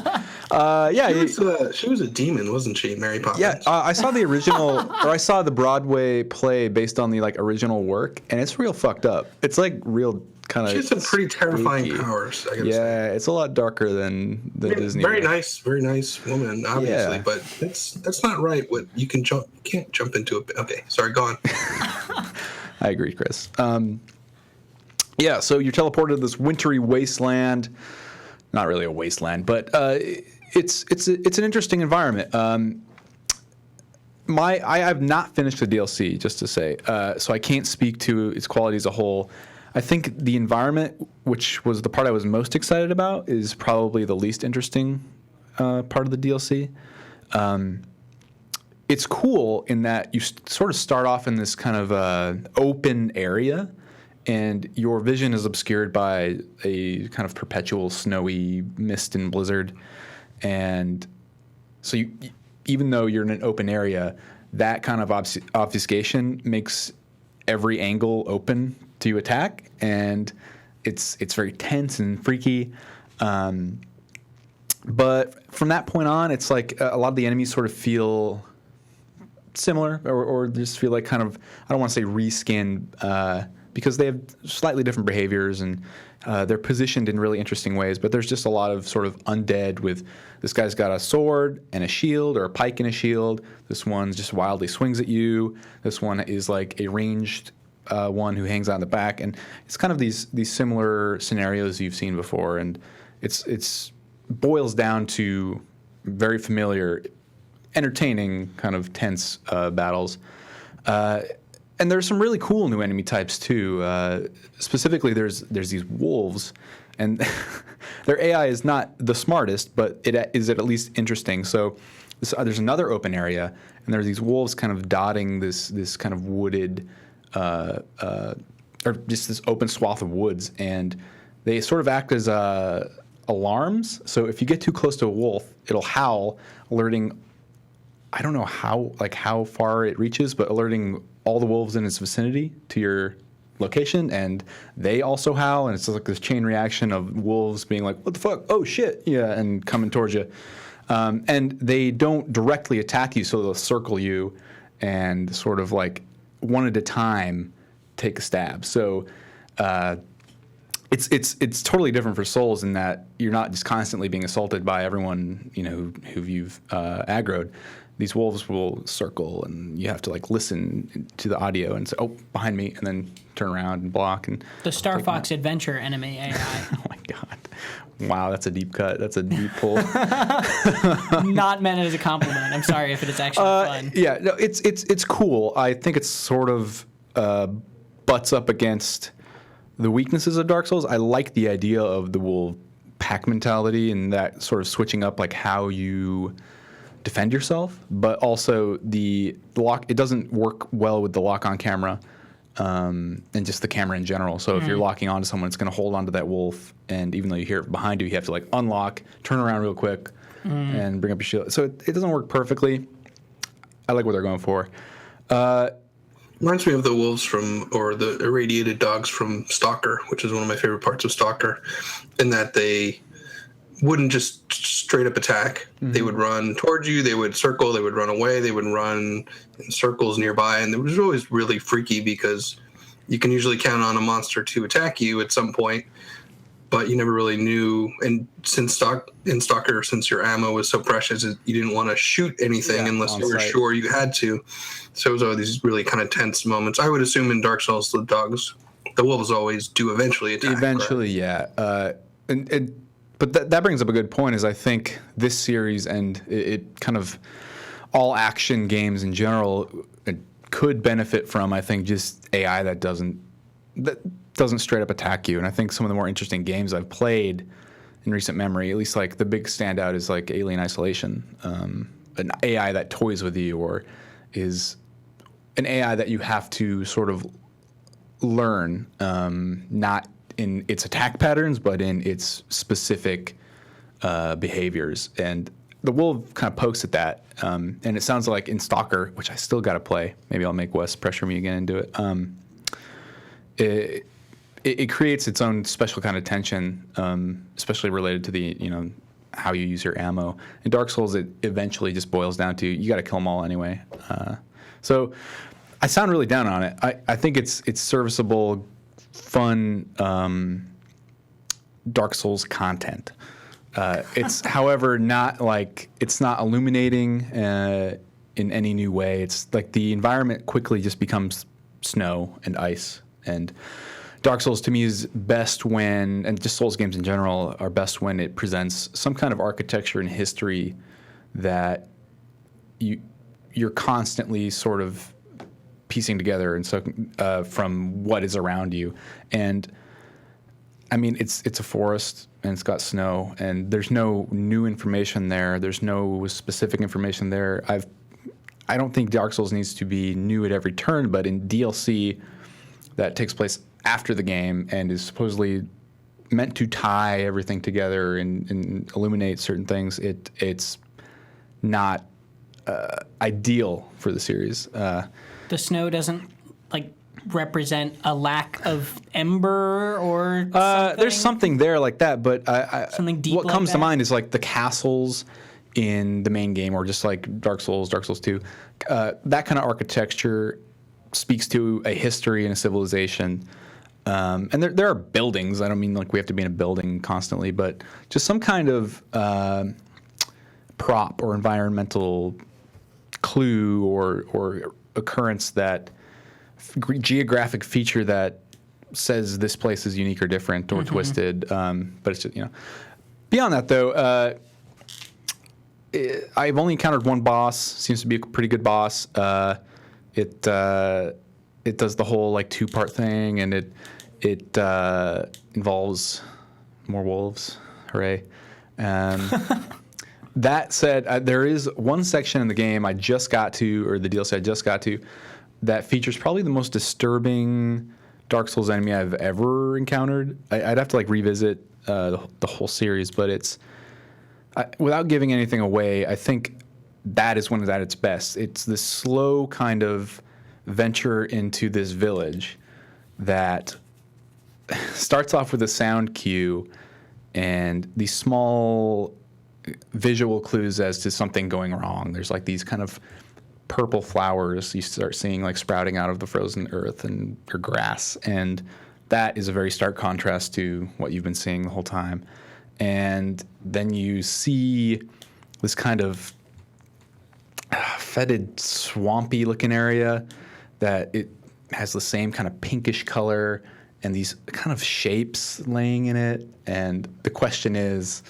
She was a demon, wasn't she, Mary Poppins? Yeah, I saw the original, or I saw the Broadway play based on the like original work, and it's real fucked up. It's like real kind of. She has some pretty terrifying powers. I gotta say. It's a lot darker than Disney. Very nice woman, obviously, but that's not right. What you can jump, you can't jump into a. Okay, sorry, go on. I agree, Chris. So you're teleported to this wintry wasteland. Not really a wasteland, but it's an interesting environment. I have not finished the DLC, just to say, so I can't speak to its quality as a whole. I think the environment, which was the part I was most excited about, is probably the least interesting part of the DLC. It's cool in that you sort of start off in this kind of open area, and your vision is obscured by a kind of perpetual snowy mist and blizzard. And so even though you're in an open area, that kind of obfuscation makes every angle open to attack, and it's very tense and freaky. But from that point on, it's like a lot of the enemies sort of feel similar, or just feel like kind of, I don't want to say reskinned, because they have slightly different behaviors, and they're positioned in really interesting ways. But there's just a lot of sort of undead with, this guy's got a sword and a shield, or a pike and a shield. This one just wildly swings at you. This one is like a ranged one who hangs out in the back. And it's kind of these similar scenarios you've seen before. And it's boils down to very familiar, entertaining, kind of tense battles. And there's some really cool new enemy types too. Specifically, there's these wolves, and their AI is not the smartest, but it is at least interesting. So there's another open area, and there's these wolves kind of dotting this kind of wooded, or just this open swath of woods, and they sort of act as alarms. So if you get too close to a wolf, it'll howl, alerting, I don't know how far it reaches, but alerting all the wolves in its vicinity to your location, and they also howl, and it's like this chain reaction of wolves being like, what the fuck? Oh shit, yeah, and coming towards you. And they don't directly attack you, so they'll circle you and sort of like one at a time take a stab. So it's totally different for souls in that you're not just constantly being assaulted by everyone who you've aggroed. These wolves will circle, and you have to like listen to the audio and say, "Oh, behind me," and then turn around and block. And the Star Fox Adventure enemy AI. Oh my god! Wow, that's a deep cut. That's a deep pull. Not meant as a compliment. I'm sorry if it is actually fun. Yeah, no, it's cool. I think it's sort of butts up against the weaknesses of Dark Souls. I like the idea of the wolf pack mentality and that sort of switching up like how you defend yourself, but also the lock. It doesn't work well with the lock-on camera and just the camera in general. So if you're locking onto someone, it's going to hold onto that wolf, and even though you hear it behind you, you have to like unlock, turn around real quick, and bring up your shield. So it doesn't work perfectly. I like what they're going for. Reminds me of the wolves or the irradiated dogs from Stalker, which is one of my favorite parts of Stalker, in that they wouldn't just straight up attack. They would run towards you, they would circle, they would run away, they would run in circles nearby, and it was always really freaky because you can usually count on a monster to attack you at some point, but you never really knew. And in Stalker, since your ammo was so precious, you didn't want to shoot anything unless you were sure you had to. So it was always these really kind of tense moments. I would assume in Dark Souls, the wolves always do eventually attack. Eventually, right? Yeah. But that brings up a good point, is I think this series and it kind of all action games in general could benefit from, I think, just AI that doesn't straight up attack you. And I think some of the more interesting games I've played in recent memory, at least like the big standout is like Alien Isolation, an AI that toys with you, or is an AI that you have to sort of learn, not in its attack patterns, but in its specific behaviors. And the wolf kind of pokes at that. And it sounds like in Stalker, which I still got to play, maybe I'll make Wes pressure me again and do it. It creates its own special kind of tension, especially related to the, how you use your ammo. In Dark Souls, it eventually just boils down to you got to kill them all anyway. So I sound really down on it. I think it's serviceable, fun Dark Souls content. It's, however, not like it's not illuminating in any new way. It's like the environment quickly just becomes snow and ice. And Dark Souls to me is best when, and just Souls games in general are best when it presents some kind of architecture and history that you're constantly sort of piecing together, and so from what is around you. And I mean, it's a forest and it's got snow, and there's no new information there. There's no specific information there. I don't think Dark Souls needs to be new at every turn, but in DLC that takes place after the game and is supposedly meant to tie everything together and illuminate certain things, it's not ideal for the series. The snow doesn't represent a lack of ember or something? There's something there like that, but something deep. What comes to mind is like the castles in the main game, or just like Dark Souls 2. That kind of architecture speaks to a history and a civilization. And there are buildings. I don't mean like we have to be in a building constantly, but just some kind of prop or environmental clue or occurrence, that geographic feature that says this place is unique or different or twisted. But it's just, beyond that though, I've only encountered one boss. Seems to be a pretty good boss. It does the whole like 2-part thing, and it involves more wolves. Hooray! That said, there is one section in the game I just got to, or the DLC I just got to, that features probably the most disturbing Dark Souls enemy I've ever encountered. I'd have to revisit the whole series, but it's without giving anything away. I think that is when it's at its best. It's this slow kind of venture into this village that starts off with a sound cue and these small visual clues as to something going wrong. There's like these kind of purple flowers you start seeing like sprouting out of the frozen earth and or grass, and that is a very stark contrast to what you've been seeing the whole time. And then you see this kind of fetid, swampy looking area that it has the same kind of pinkish color and these kind of shapes laying in it. And the question is,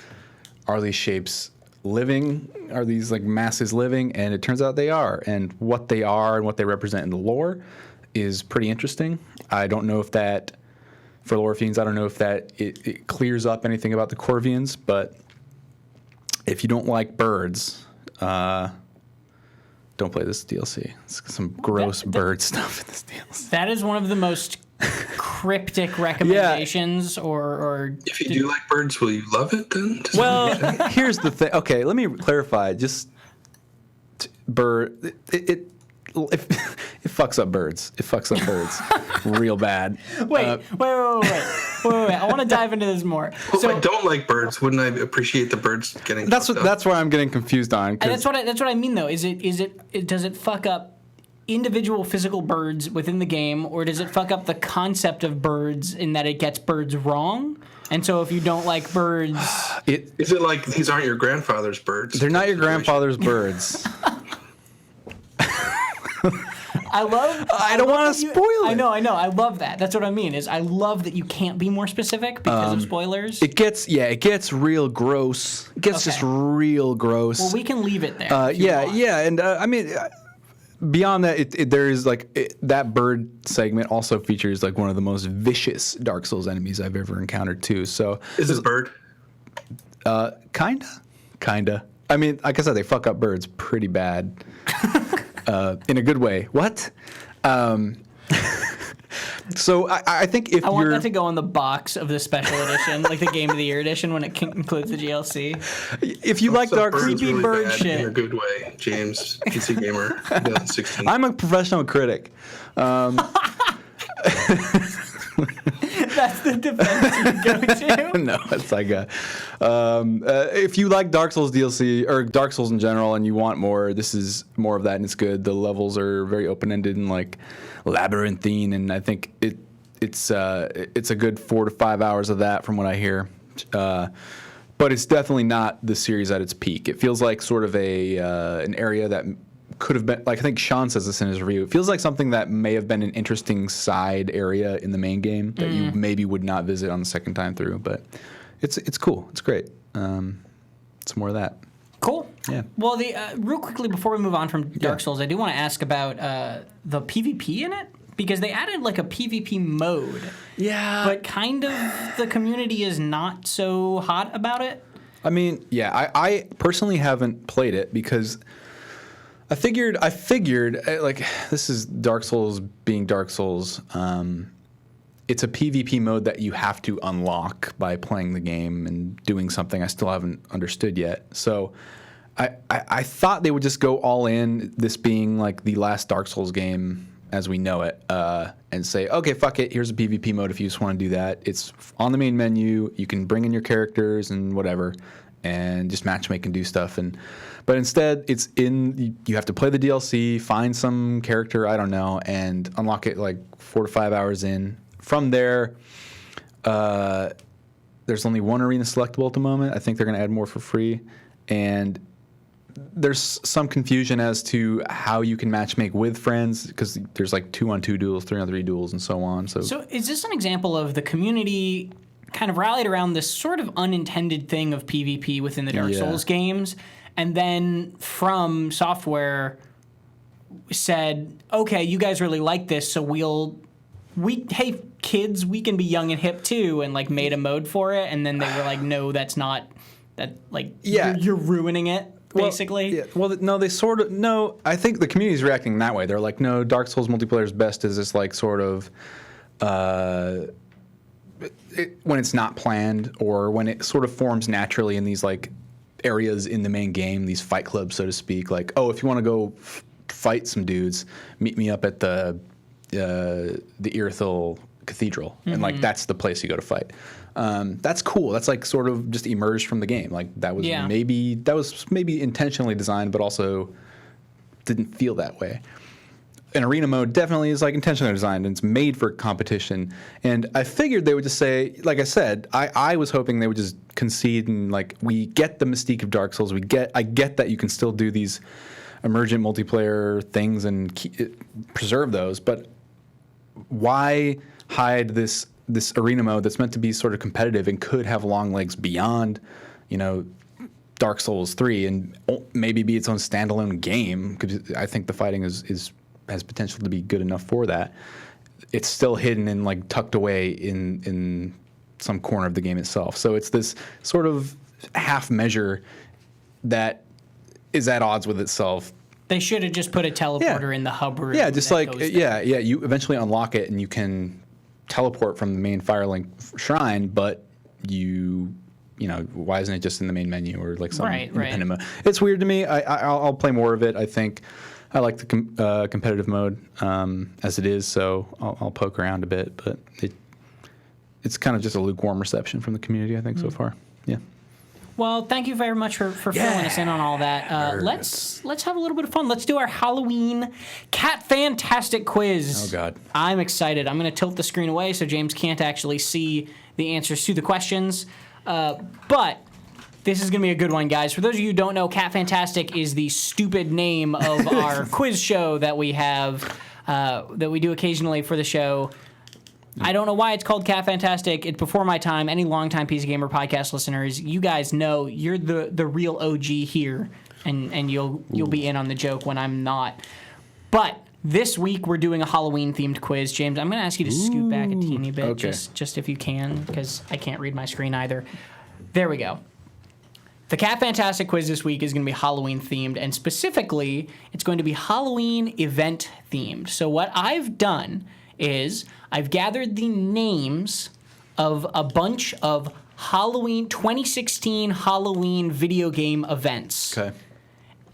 are these shapes living? Are these like masses living? And it turns out they are. And what they are and what they represent in the lore is pretty interesting. I don't know if that, for lore fiends, I don't know if that it clears up anything about the Corvians, but if you don't like birds, don't play this DLC. It's some gross bird stuff in this DLC. That is one of the most cryptic recommendations, or if you do like birds, will you love it then? Well, here's the thing. Okay, let me clarify. Just bird. It fucks up birds. It fucks up birds real bad. Wait. I want to dive into this more. Well, so, if I don't like birds, wouldn't I appreciate the birds getting? That's where I'm getting confused on. And that's what I mean though. Does it fuck up individual physical birds within the game, or does it fuck up the concept of birds in that it gets birds wrong? And so if you don't like birds, is it like these aren't your grandfather's birds? They're not your grandfather's birds. I don't want to spoil it. I know. I love that. That's what I mean. I love that you can't be more specific because of spoilers. It gets real gross. It gets just real gross. Well, we can leave it there. And I mean, beyond that, there is like that bird segment also features like one of the most vicious Dark Souls enemies I've ever encountered too. So is this bird? Kinda. I mean, like I said, they fuck up birds pretty bad. In a good way. What? So I think if I want that to go on the box of the special edition, like the Game of the Year edition when it includes the DLC. If you like dark creepy really bird shit in a good way, James, PC Gamer 2016. I'm a professional critic. That's the defense you go to? No, it's like if you like Dark Souls DLC or Dark Souls in general and you want more, this is more of that and it's good. The levels are very open-ended and like labyrinthine, and I think it's a good 4 to 5 hours of that from what I hear. But it's definitely not the series at its peak. It feels like sort of an area that could have been, like I think Sean says this in his review, it feels like something that may have been an interesting side area in the main game that you maybe would not visit on the second time through, but it's cool. It's great. It's more of that. Cool. Yeah. Well, real quickly before we move on from Dark Souls, I do want to ask about the PvP in it, because they added like a PvP mode. Yeah. But kind of the community is not so hot about it. I mean, yeah, I personally haven't played it because I figured like this is Dark Souls being Dark Souls. It's a PvP mode that you have to unlock by playing the game and doing something I still haven't understood yet. So I thought they would just go all in, this being like the last Dark Souls game as we know it, and say, okay, fuck it, here's a PvP mode if you just want to do that. It's on the main menu. You can bring in your characters and whatever, and just matchmake and do stuff. But instead, it's you have to play the DLC, find some character, I don't know, and unlock it like 4 to 5 hours in. From there, there's only one arena selectable at the moment. I think they're going to add more for free. And there's some confusion as to how you can matchmake with friends, because there's like 2-on-2 duels, 3-on-3 duels, and so on. So is this an example of the community kind of rallied around this sort of unintended thing of PvP within the Dark Souls games, and then From Software said, okay, you guys really like this, so hey kids, we can be young and hip too, and like made a mode for it, and then they were like, no, that's not that, like, you're ruining it. Basically. Well, no, I think the community's reacting that way. They're like, no, Dark Souls multiplayer's best is this like sort of when it's not planned, or when it sort of forms naturally in these like areas in the main game, these fight clubs, so to speak. Like, oh, if you want to go fight some dudes, meet me up at the Irithyll Cathedral, and like that's the place you go to fight. That's cool. That's like sort of just emerged from the game. Like that was maybe intentionally designed, but also didn't feel that way. An arena mode definitely is like intentionally designed, and it's made for competition. And I figured they would just say, like I said, I was hoping they would just concede and like, we get the mystique of Dark Souls. I get that you can still do these emergent multiplayer things and preserve those, but why hide this arena mode that's meant to be sort of competitive and could have long legs beyond, Dark Souls 3 and maybe be its own standalone game? Because I think the fighting has potential to be good enough for that. It's still hidden and like tucked away in some corner of the game itself. So it's this sort of half measure that is at odds with itself. They should have just put a teleporter in the hub room. Yeah, just like you eventually unlock it and you can teleport from the main Firelink shrine, but why isn't it just in the main menu or like some independent mode? It's weird to me. I'll play more of it. I think I like the competitive mode as it is, so I'll poke around a bit. But it's kind of just a lukewarm reception from the community, I think, so far. Yeah. Well, thank you very much for filling us in on all that. Let's have a little bit of fun. Let's do our Halloween Catfantastic quiz. Oh, God. I'm excited. I'm going to tilt the screen away so James can't actually see the answers to the questions. But this is going to be a good one, guys. For those of you who don't know, Catfantastic is the stupid name of our quiz show that we have, that we do occasionally for the show. I don't know why it's called Catfantastic. It's before my time. Any longtime PC Gamer podcast listeners, you guys know you're the real OG here, and you'll be in on the joke when I'm not. But this week we're doing a Halloween-themed quiz. James, I'm going to ask you to scoot back a teeny bit, just if you can, because I can't read my screen either. There we go. The Catfantastic quiz this week is going to be Halloween-themed, and specifically, it's going to be Halloween event-themed. So what I've done is I've gathered the names of a bunch of 2016 Halloween video game events. Okay.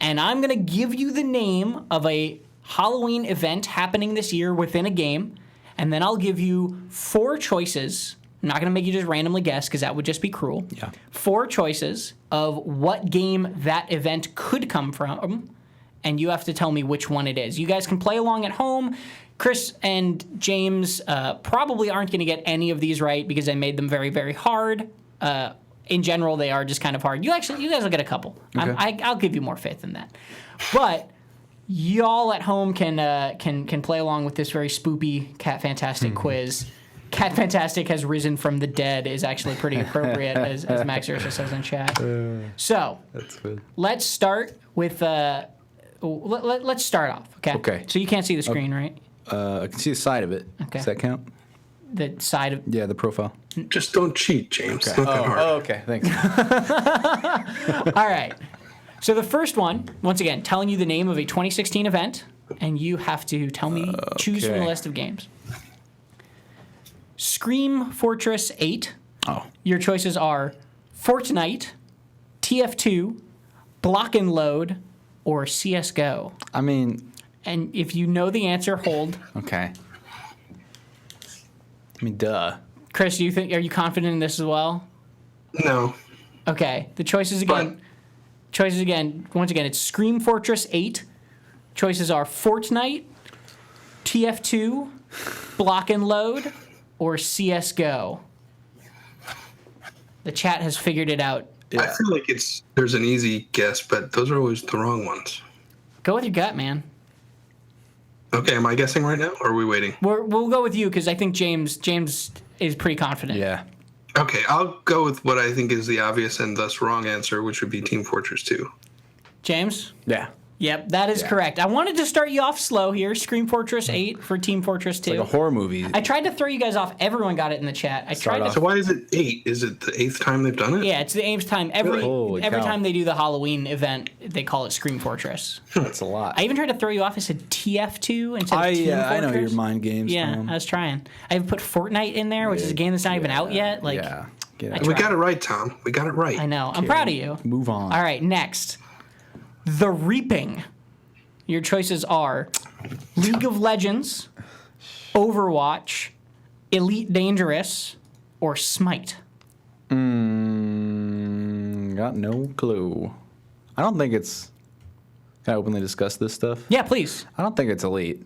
And I'm going to give you the name of a Halloween event happening this year within a game, and then I'll give you 4 choices. I'm not going to make you just randomly guess because that would just be cruel. Yeah. 4 choices of what game that event could come from, and you have to tell me which one it is. You guys can play along at home. Chris and James probably aren't going to get any of these right because I made them very, very hard. In general, they are just kind of hard. You guys will get a couple. Okay. I'll give you more faith than that. But y'all at home can play along with this very spoopy Catfantastic quiz. Catfantastic has risen from the dead is actually pretty appropriate, as Max Ursa says in chat. So that's good. Let's start with let's start off. Okay. So you can't see the screen, right? I can see the side of it. Okay. Does that count? The side of... Yeah, the profile. Just don't cheat, James. Okay. Not that hard. Oh, okay. Thanks. All right. So the first one, once again, telling you the name of a 2016 event, and you have to tell me, choose from the list of games. Scream Fortress 8. Oh. Your choices are Fortnite, TF2, Block and Load, or CSGO. I mean... And if you know the answer, hold. Okay. I mean, duh. Chris, are you confident in this as well? No. Okay. The choices again. Once again, it's Scream Fortress 8. Choices are Fortnite, TF2, Block and Load, or CSGO. The chat has figured it out. Yeah. I feel like there's an easy guess, but those are always the wrong ones. Go with your gut, man. Okay, am I guessing right now, or are we waiting? We'll go with you because I think James is pretty confident. Yeah. Okay, I'll go with what I think is the obvious and thus wrong answer, which would be Team Fortress 2. James? Yeah. Yep, that is correct. I wanted to start you off slow here. Scream Fortress 8 for Team Fortress 2. It's like a horror movie. I tried to throw you guys off. Everyone got it in the chat. So why is it 8? Is it the 8th time they've done it? Yeah, it's the 8th time. Every time they do the Halloween event, they call it Scream Fortress. That's a lot. I even tried to throw you off. I said TF2 instead of Team Fortress. I know your mind games. Yeah, I was trying. I put Fortnite in there, which is a game that's not even out yet. We got it right, Tom. We got it right. I know. I'm proud of you. Move on. All right, next. The Reaping. Your choices are League of Legends, Overwatch, Elite Dangerous, or Smite. Got no clue. I don't think it's... Can I openly discuss this stuff? Yeah, please. I don't think it's Elite.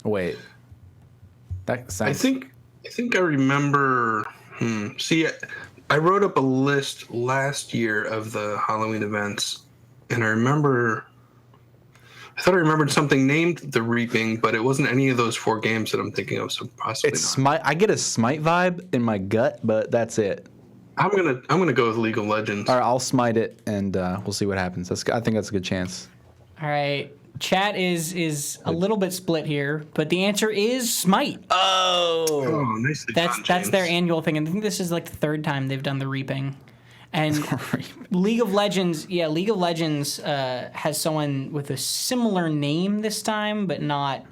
Wait. That sounds... I think I remember... See, I wrote up a list last year of the Halloween events, and I thought I remembered something named The Reaping, but it wasn't any of those 4 games that I'm thinking of, so possibly It's not. Smite. I get a Smite vibe in my gut, but that's it. I'm gonna go with League of Legends. All right, I'll Smite it, and we'll see what happens. I think that's a good chance. All right. Chat is a little bit split here, but the answer is Smite. Oh, nicely done, That's their James. annual thing, and I think this is like the 3rd time they've done the Reaping. And League of Legends has someone with a similar name this time, but not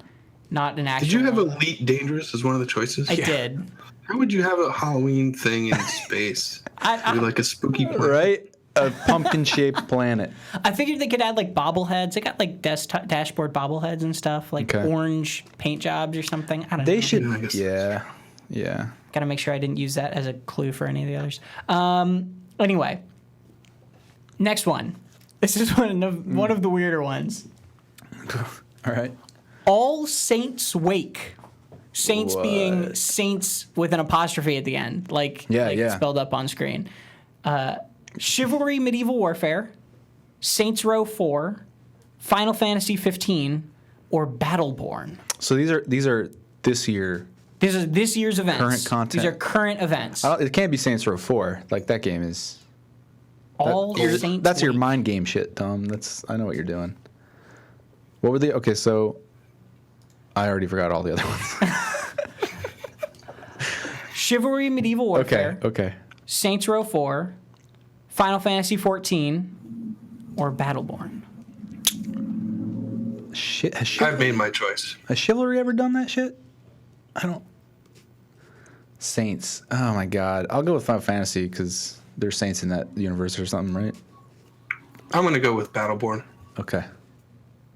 an actual. Did you have Elite Dangerous as one of the choices? I did. How would you have a Halloween thing in space? Be like a spooky planet. Right? A pumpkin-shaped planet. I figured they could add like bobbleheads. They got like dashboard bobbleheads and stuff, like orange paint jobs or something. I don't know. They should. I guess Yeah. Got to make sure I didn't use that as a clue for any of the others. Anyway, next one. This is one of the weirder ones. All right. All Saints Wake. Saints What? being saints with an apostrophe at the end, like spelled up on screen. Chivalry Medieval Warfare, Saints Row 4, Final Fantasy 15, or Battleborn. So these are this year. This is this year's events. Current content. These are current events. It can't be Saints Row 4. Like that game is. All Saints. That's your Wake. mind game shit, Tom. I know what you're doing. What were the? Okay, so I already forgot all the other ones. Chivalry Medieval Warfare. Okay. Saints Row 4, Final Fantasy 14, or Battleborn. Shit. I've made my choice. Has Chivalry ever done that shit? I don't. Saints. Oh my god. I'll go with Final Fantasy because there's saints in that universe or something, right? I'm gonna go with Battleborn. Okay.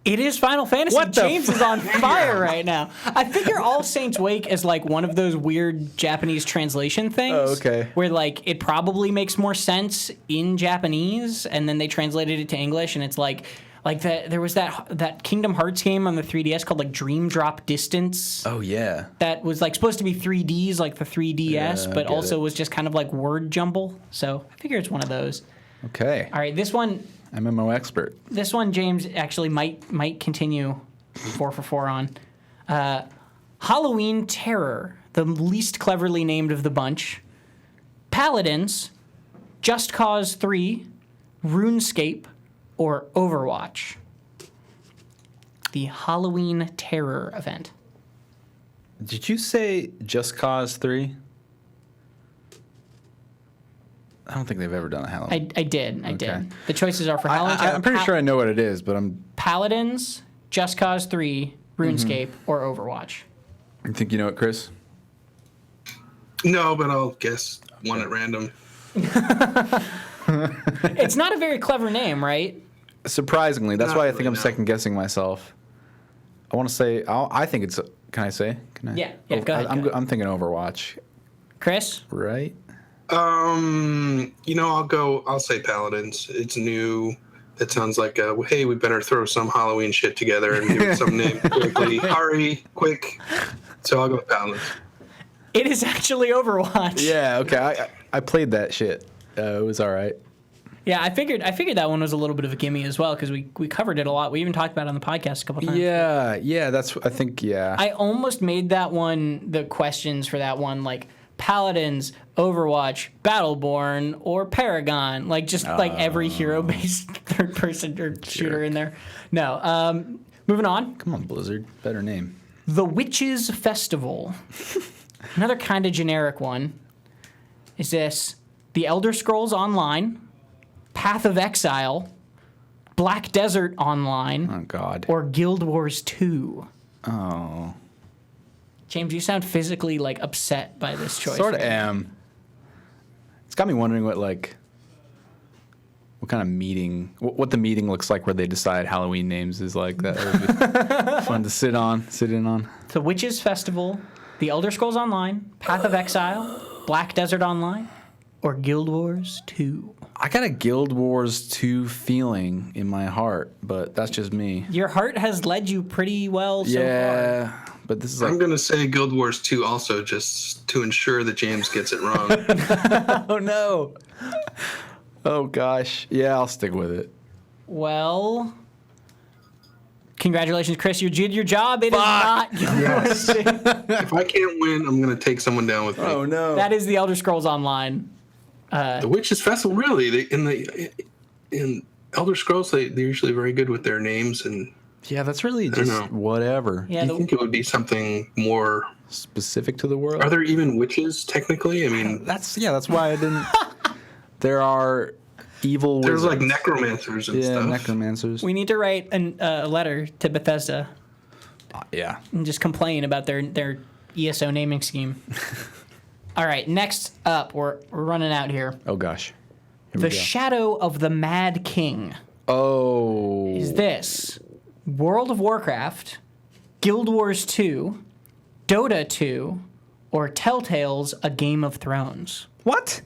It is Final Fantasy. What the James is on fire right now. I figure All Saints Wake is like one of those weird Japanese translation things. Oh, okay. Where like it probably makes more sense in Japanese, and then they translated it to English, and it's like there was that Kingdom Hearts game on the 3DS called like Dream Drop Distance. Oh yeah. That was like supposed to be 3Ds like the 3DS, Yeah, but I get also it. was just kind of like word jumble. So I figure it's one of those. Okay. All right, this one, MMO expert. James actually might continue 4 for 4 on. Halloween Terror, the least cleverly named of the bunch. Paladins, Just Cause 3, RuneScape, or Overwatch. The Halloween Terror event. Did you say Just Cause 3? I don't think they've ever done a Halloween. I did. Okay. The choices are for Halloween Terror. I'm pretty sure I know what it is, but I'm. Paladins, Just Cause 3, RuneScape, or Overwatch. You think you know it, Chris? No, but I'll guess one at random. It's not a very clever name, right? Surprisingly, that's Not why I really, think I'm no. second guessing myself. I want to say. I think it's. Can I say? Can I? Yeah, go ahead, I'm thinking Overwatch. Chris? Right. I'll say Paladins. It's new. It sounds like hey, we better throw some Halloween shit together and give it some name quickly. Hurry, quick. So I'll go with Paladins. It is actually Overwatch. Yeah. Okay. I played that shit. It was all right. Yeah, I figured that one was a little bit of a gimme as well because we covered it a lot. We even talked about it on the podcast a couple times. Yeah. That's. I think. Yeah. I almost made that one the questions for that one like Paladins, Overwatch, Battleborn, or Paragon. Like just like every hero-based third-person or shooter in there. No. Moving on. Come on, Blizzard. Better name. The Witches Festival. Another kind of generic one. Is this The Elder Scrolls Online, Path of Exile, Black Desert Online, Oh God. or Guild Wars 2? Oh. James, you sound physically like upset by this choice. Sort of right now. am. It's got me wondering what kind of meeting, what the meeting looks like where they decide Halloween names is like. That would be fun to sit in on. The Witches Festival, The Elder Scrolls Online, Path of Exile, Black Desert Online, or Guild Wars 2. I got a Guild Wars 2 feeling in my heart, but that's just me. Your heart has led you pretty well so far. But this is I'm going to say Guild Wars 2 also, just to ensure that James gets it wrong. Oh, no. Oh, gosh. Yeah, I'll stick with it. Well, congratulations, Chris. You did your job. It is not Guild Wars 2. If I can't win, I'm going to take someone down with me. Oh, no. That is The Elder Scrolls Online. The Witches Festival, really? In Elder Scrolls, they're usually very good with their names, and Yeah, that's really just whatever. Yeah, you think it would be something more Specific to the world. Are there even witches technically? I mean, That's why I didn't. There are evil there's wizards. like necromancers and Yeah, stuff. necromancers. we need to write a letter to Bethesda Yeah. and just complain about their ESO naming scheme. All right, next up, we're running out here. Oh gosh. Here we The go. Shadow of the Mad King. Oh. Is this World of Warcraft, Guild Wars 2, Dota 2, or Telltale's A Game of Thrones? What?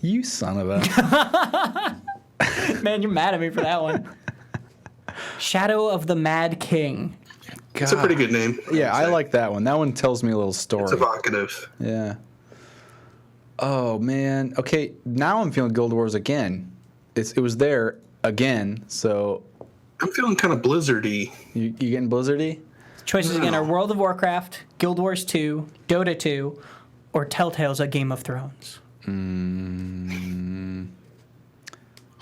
You son of a. Man, you're mad at me for that one. Shadow of the Mad King. It's a pretty good name. Yeah, would I say. like that one. That one tells me a little story. It's evocative. Yeah. Oh man. Okay, now I'm feeling Guild Wars again. It was there again, so I'm feeling kind of blizzardy. you getting blizzardy? Choices again are World of Warcraft, Guild Wars 2, Dota 2, or Telltale's A Game of Thrones. I'm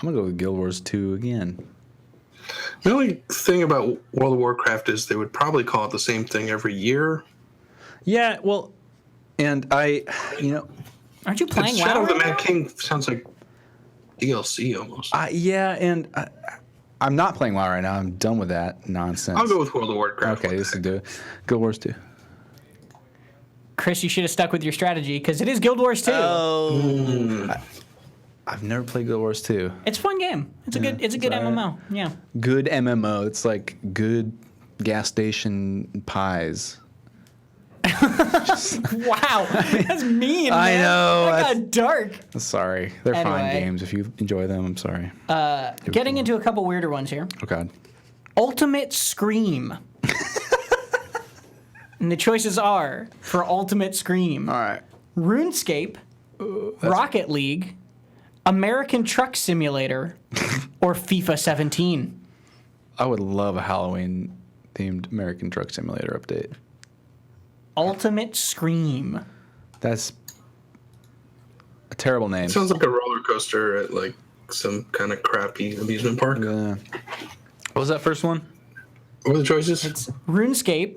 gonna go with Guild Wars 2 again. The only thing about World of Warcraft is they would probably call it the same thing every year. Yeah, well, and Aren't you playing WoW? Shadow of the right Mad now? King sounds like DLC almost. yeah, and I'm not playing WoW right now. I'm done with that nonsense. I'll go with World of Warcraft. Okay, this is good. Guild Wars 2. Chris, you should have stuck with your strategy because it is Guild Wars 2. Oh. I've never played Guild Wars 2. It's a fun game. It's a good all right. MMO. Yeah. Good MMO. It's like good gas station pies. Wow, that's mean. I man. know, That that's- got dark. Sorry. They're fine Anyway. games. If you enjoy them, I'm sorry. Getting into a couple weirder ones here. Oh, God. Ultimate Scream. And the choices are for Ultimate Scream: All right. RuneScape, Rocket League, American Truck Simulator, or FIFA 17. I would love a Halloween-themed American Truck Simulator update. Ultimate Scream. That's a terrible name. It sounds like a roller coaster at like some kind of crappy amusement park. Yeah. What was that first one? What are the choices? RuneScape,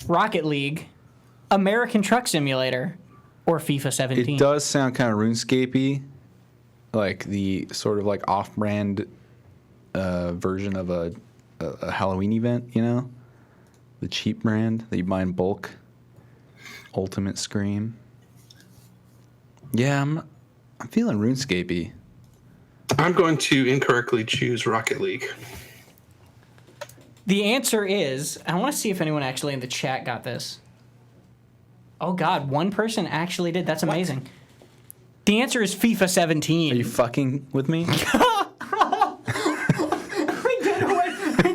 Rocket League, American Truck Simulator, or FIFA 17. It does sound kind of RuneScape-y, like the sort of like off-brand version of a Halloween event, you know? The cheap brand that you buy in bulk. Ultimate Scream. Yeah, I'm feeling RuneScape-y. I'm going to incorrectly choose Rocket League. The answer is, I want to see if anyone actually in the chat got this. Oh God, one person actually did. That's amazing. The answer is FIFA 17. Are you fucking with me? I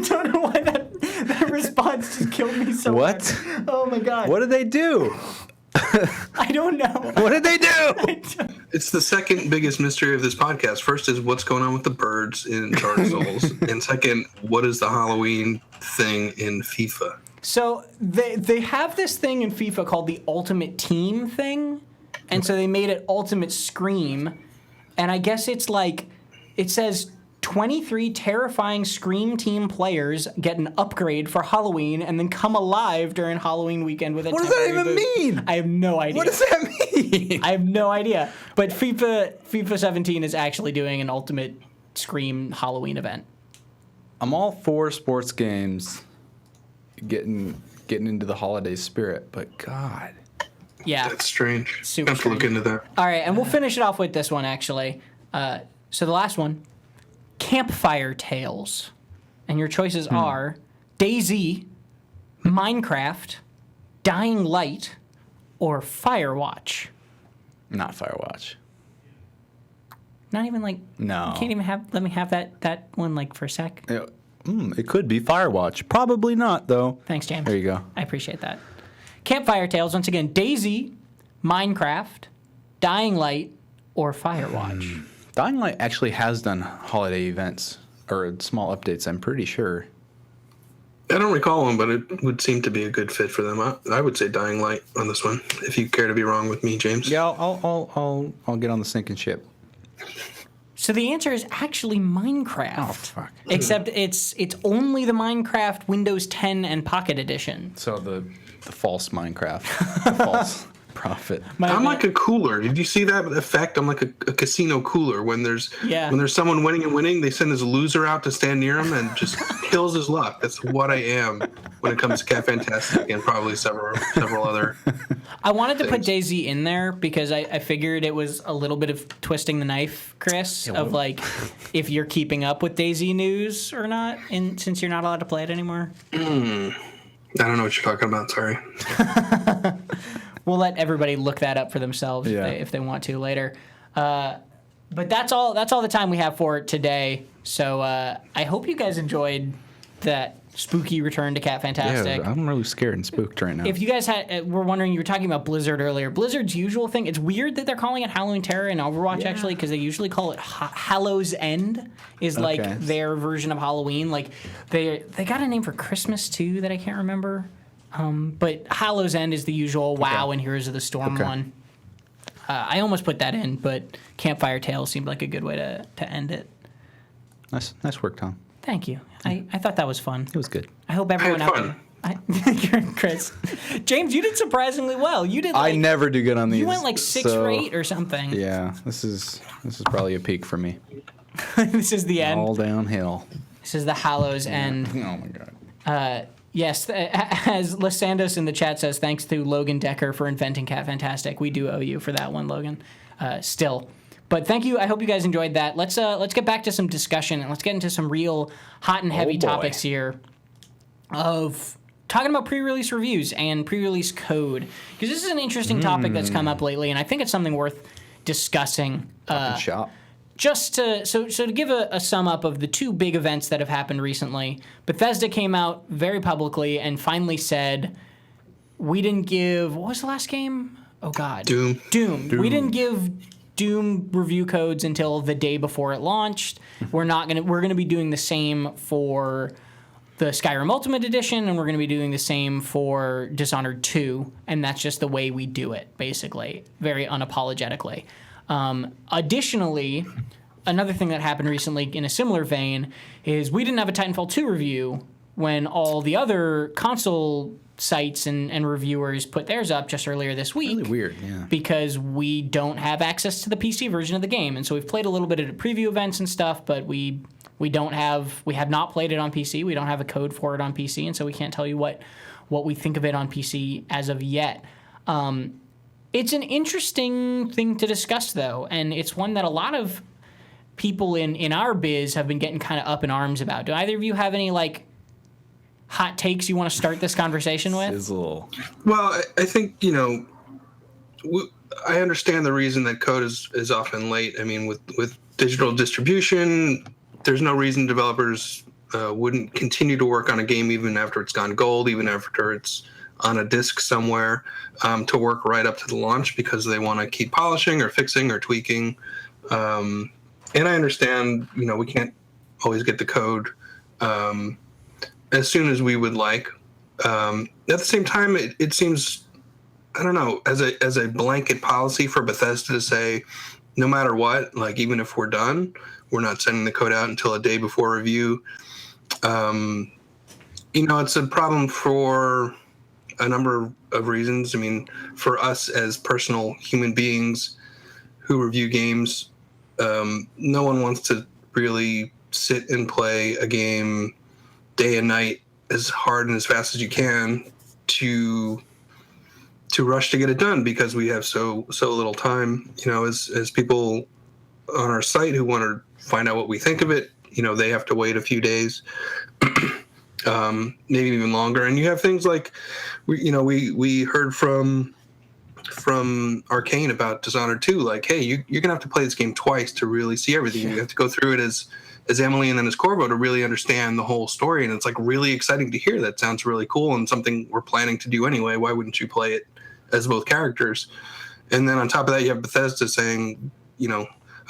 don't know why that response just killed me so What? hard. Oh my God. What did they do? I don't know. What did they do? It's the second biggest mystery of this podcast. First is what's going on with the birds in Dark Souls, and second, what is the Halloween thing in FIFA? So they have this thing in FIFA called the Ultimate Team thing, and so they made it Ultimate Scream, and I guess it's like it says 23 terrifying Scream Team players get an upgrade for Halloween and then come alive during Halloween weekend with a What does that temporary even boost. mean? I have no idea. What does that mean? I have no idea. But FIFA 17 is actually doing an Ultimate Scream Halloween event. I'm all for sports games getting into the holiday spirit, but God, Yeah. That's strange. Super I have to look strange. into that. All right, and we'll finish it off with this one, actually. So the last one, Campfire Tales. And your choices are DayZ, Minecraft, Dying Light, or Firewatch. Not Firewatch. Not even like... No. You can't even let me have that one like for a sec. It could be Firewatch. Probably not, though. Thanks, James. There you go. I appreciate that. Campfire Tales, once again, DayZ, Minecraft, Dying Light, or Firewatch. Dying Light actually has done holiday events or small updates, I'm pretty sure. I don't recall one, but it would seem to be a good fit for them. I would say Dying Light on this one, if you care to be wrong with me, James. Yeah, I'll get on the sinking ship. So the answer is actually Minecraft. Oh, fuck. Except it's only the Minecraft Windows 10 and Pocket Edition. So the false Minecraft. The false prophet. I'm like a cooler. Did you see that effect? I'm like a casino cooler. When there's someone winning and winning, they send this loser out to stand near him and just kills his luck. That's what I am when it comes to Catfantastic and probably several other. I wanted to put DayZ in there because I figured it was a little bit of twisting the knife, Chris, of like if you're keeping up with DayZ news or not, since you're not allowed to play it anymore. I don't know what you're talking about. Sorry. We'll let everybody look that up for themselves if they want to later. But that's all the time we have for today. So I hope you guys enjoyed that spooky return to Catfantastic. Yeah, I'm really scared and spooked right now. If you guys were wondering, you were talking about Blizzard earlier. Blizzard's usual thing, it's weird that they're calling it Halloween Terror in Overwatch, actually, because they usually call it Hallows End, is like their version of Halloween. Like they got a name for Christmas, too, that I can't remember. But Hallows End is the usual WoW and Heroes of the Storm one. I almost put that in, but Campfire Tales seemed like a good way to end it. Nice work, Tom. Thank you. I thought that was fun. It was good. I hope everyone out there. Chris. James, you did surprisingly well. You did. I never do good on these. You went like 6 or 8 or something. Yeah, this is probably a peak for me. This is the end. All downhill. This is the Hallows End. Oh my god. Yes, as Lysandos in the chat says, thanks to Logan Decker for inventing Catfantastic. We do owe you for that one, Logan. Still. But thank you. I hope you guys enjoyed that. Let's get back to some discussion and let's get into some real hot and heavy topics here of talking about pre-release reviews and pre-release code, because this is an interesting topic that's come up lately, and I think it's something worth discussing. Shop. Just to give a sum up of the 2 big events that have happened recently, Bethesda came out very publicly and finally said, we didn't give, what was the last game? Oh God. Doom. We didn't give Doom review codes until the day before it launched. We're gonna be doing the same for the Skyrim Ultimate Edition, and we're gonna be doing the same for Dishonored 2, and that's just the way we do it, basically, very unapologetically. Additionally, another thing that happened recently in a similar vein is we didn't have a Titanfall 2 review when all the other console sites and reviewers put theirs up just earlier this week. Really weird, yeah. Because we don't have access to the PC version of the game. And so we've played a little bit at preview events and stuff, but we have not played it on PC. We don't have a code for it on PC, and so we can't tell you what we think of it on PC as of yet. It's an interesting thing to discuss, though, and it's one that a lot of people in our biz have been getting kind of up in arms about. Do either of you have any, like, hot takes you want to start this conversation with? Sizzle. Well, I think, I understand the reason that code is often late. I mean, with digital distribution, there's no reason developers wouldn't continue to work on a game even after it's gone gold, even after it's on a disc somewhere, to work right up to the launch because they want to keep polishing or fixing or tweaking. And I understand, we can't always get the code as soon as we would like. At the same time, it seems, I don't know, as a blanket policy for Bethesda to say, no matter what, like even if we're done, we're not sending the code out until a day before review. It's a problem for a number of reasons. I mean, for us as personal human beings who review games, no one wants to really sit and play a game day and night as hard and as fast as you can to rush to get it done because we have so little time. As people on our site who want to find out what we think of it, they have to wait a few days, maybe even longer. And you have things like, we heard from Arcane about Dishonored 2, like, hey, you're gonna have to play this game twice to really see everything. You have to go through it as Emily and then as Corvo to really understand the whole story. And it's like really exciting to hear. That sounds really cool and something we're planning to do anyway. Why wouldn't you play it as both characters? And then on top of that, you have Bethesda saying,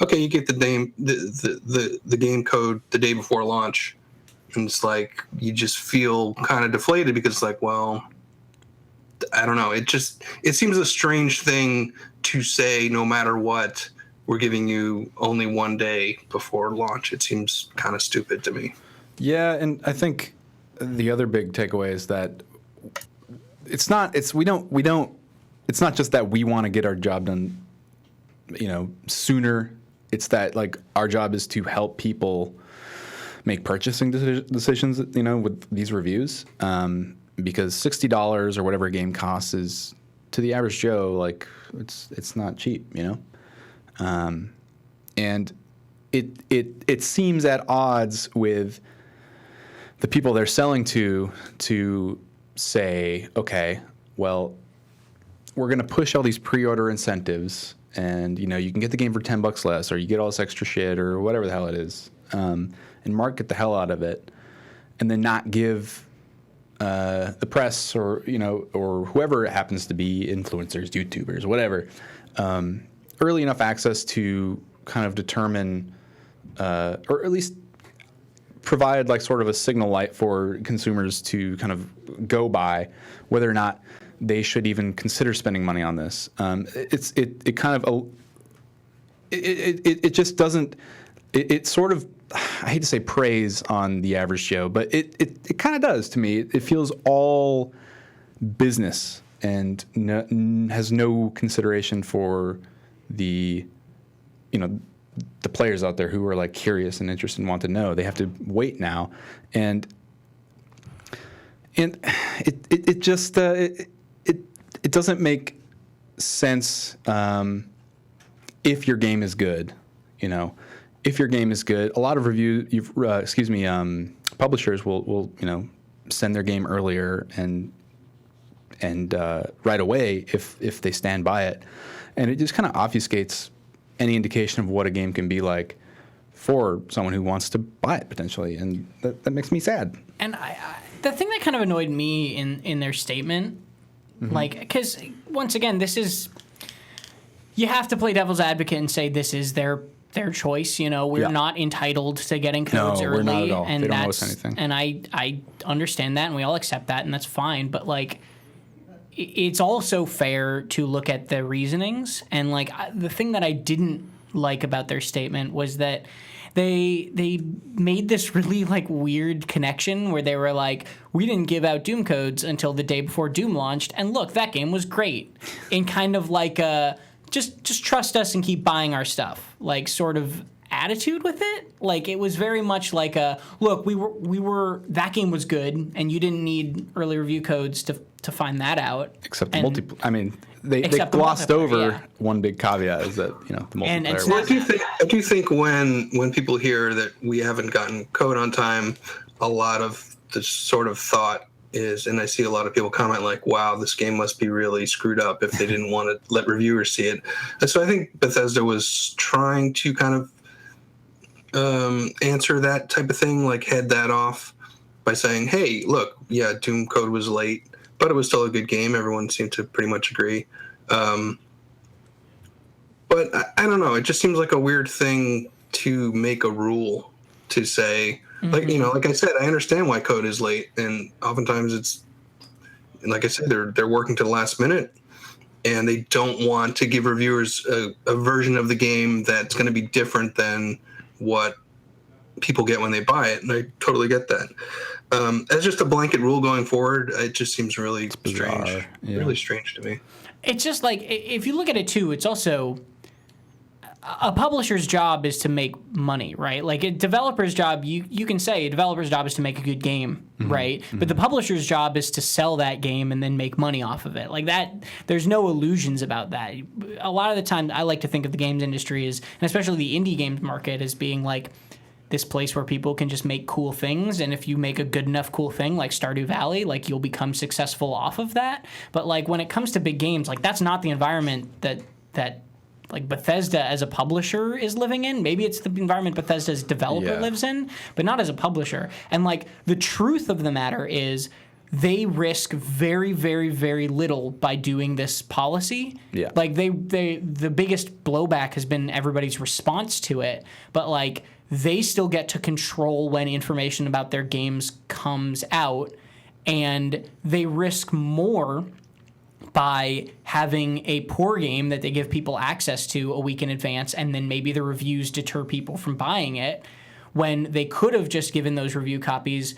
okay, you get the game code the day before launch. And it's like, you just feel kind of deflated because it's like, well, I don't know. It seems a strange thing to say, no matter what, we're giving you only one day before launch. It seems kind of stupid to me. Yeah, and I think the other big takeaway is that it's not just that we want to get our job done, sooner. It's that like our job is to help people make purchasing decisions, with these reviews. Because $60 or whatever a game costs is, to the average Joe, like it's not cheap, and it seems at odds with the people they're selling to say, okay, well, we're going to push all these pre-order incentives, and you can get the game for $10 less, or you get all this extra shit, or whatever the hell it is, and market the hell out of it, and then not give the press or whoever it happens to be, influencers, YouTubers, whatever, early enough access to kind of determine, or at least provide like sort of a signal light for consumers to kind of go by whether or not they should even consider spending money on this. It just doesn't. It sort of, I hate to say praise on the average Joe, but it kind of does to me. It feels all business and has no consideration for the players out there who are like curious and interested and want to know. They have to wait now, and it just it doesn't make sense if your game is good, If your game is good, a lot of publishers will send their game earlier and right away if they stand by it, and it just kind of obfuscates any indication of what a game can be like for someone who wants to buy it potentially, and that makes me sad. And the thing that kind of annoyed me in their statement, like, because once again, you have to play devil's advocate and say this is their choice. We're not entitled to getting codes early. We're not at all. And they don't owe us anything. And I understand that, and we all accept that, and that's fine. But like, it's also fair to look at the reasonings. And like, the thing that I didn't like about their statement was that they made this really like weird connection where they were like, we didn't give out Doom codes until the day before Doom launched, and look, that game was great. In kind of like a just trust us and keep buying our stuff, like sort of attitude with it. Like, it was very much like a, look, we were that game was good, and you didn't need early review codes to find that out. Except the multiplayer. I mean, they glossed over one big caveat is that the multiplayer. Well, I do think when people hear that we haven't gotten code on time, a lot of the sort of thought is, and I see a lot of people comment like, wow, this game must be really screwed up if they didn't want to let reviewers see it. And so I think Bethesda was trying to kind of answer that type of thing, like head that off by saying, hey, look, yeah, Doom code was late, but it was still a good game. Everyone seemed to pretty much agree. But I don't know. It just seems like a weird thing to make a rule to say, like, like I said, I understand why code is late, and oftentimes it's, like I said, they're working to the last minute, and they don't want to give reviewers a version of the game that's going to be different than what people get when they buy it, and I totally get that. As just a blanket rule going forward, it just seems really strange, really strange to me. It's just like, if you look at it too, it's also, a publisher's job is to make money, right? Like a developer's job, you can say a developer's job is to make a good game, right? But the publisher's job is to sell that game and then make money off of it. Like that, there's no illusions about that. A lot of the time, I like to think of the games industry as, and especially the indie games market, as being like this place where people can just make cool things, and if you make a good enough cool thing like Stardew Valley, like you'll become successful off of that. But like when it comes to big games, like that's not the environment that like Bethesda as a publisher is living in. Maybe it's the environment Bethesda as a developer lives in, but not as a publisher. And like the truth of the matter is they risk very, very, very little by doing this policy. Yeah. Like the biggest blowback has been everybody's response to it, but like they still get to control when information about their games comes out, and they risk more by having a poor game that they give people access to a week in advance, and then maybe the reviews deter people from buying it, when they could have just given those review copies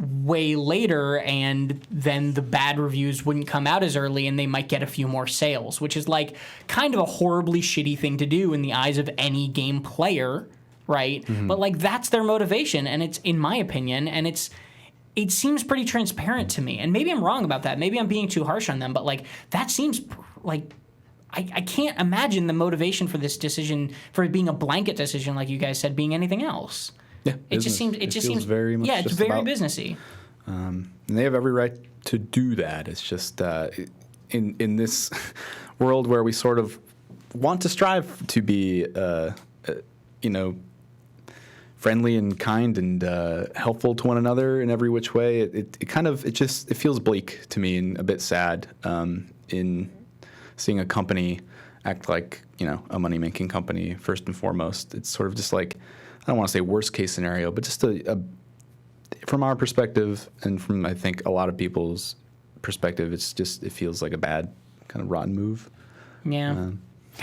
way later, and then the bad reviews wouldn't come out as early and they might get a few more sales, which is like kind of a horribly shitty thing to do in the eyes of any game player, right? But like that's their motivation, and it's, in my opinion, and it seems pretty transparent to me. And maybe I'm wrong about that. Maybe I'm being too harsh on them. But, like, that seems like I can't imagine the motivation for this decision, for it being a blanket decision, like you guys said, being anything else. Yeah, it just seems very much. Yeah, it's very about, businessy. And they have every right to do that. It's just in this world where we sort of want to strive to be, friendly and kind and helpful to one another in every which way. It feels bleak to me and a bit sad in seeing a company act like a money making company first and foremost. It's sort of just like, I don't want to say worst case scenario, but just from our perspective and from I think a lot of people's perspective, it feels like a bad kind of rotten move. Yeah.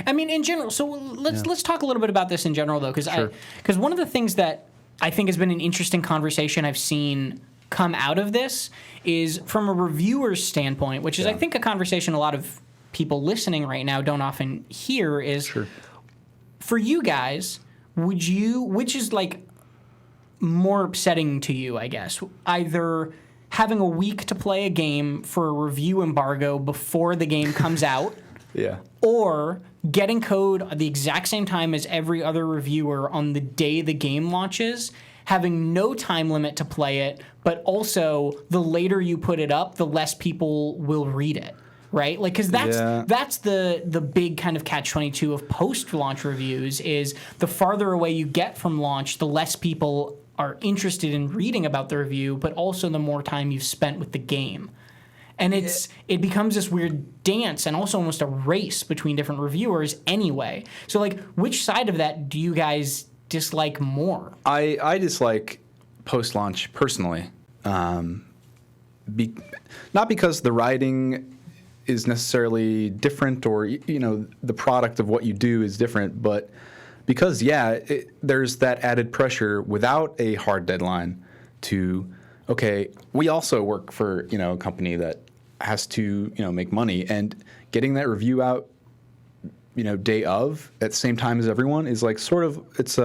I mean, in general, so let's talk a little bit about this in general, though, because one of the things that I think has been an interesting conversation I've seen come out of this is from a reviewer's standpoint, which is, I think, a conversation a lot of people listening right now don't often hear, is for you guys, which is like more upsetting to you, I guess, either having a week to play a game for a review embargo before the game comes out, or getting code at the exact same time as every other reviewer on the day the game launches, having no time limit to play it, but also the later you put it up, the less people will read it, right? Like, because that's the big kind of catch-22 of post-launch reviews, is the farther away you get from launch, the less people are interested in reading about the review, but also the more time you've spent with the game. And it becomes this weird dance and also almost a race between different reviewers anyway. So, like, which side of that do you guys dislike more? I dislike post-launch personally. Not because the writing is necessarily different or, the product of what you do is different, but because, there's that added pressure without a hard deadline to, okay, we also work for, a company that has to, make money, and getting that review out, day of at the same time as everyone is like sort of, it's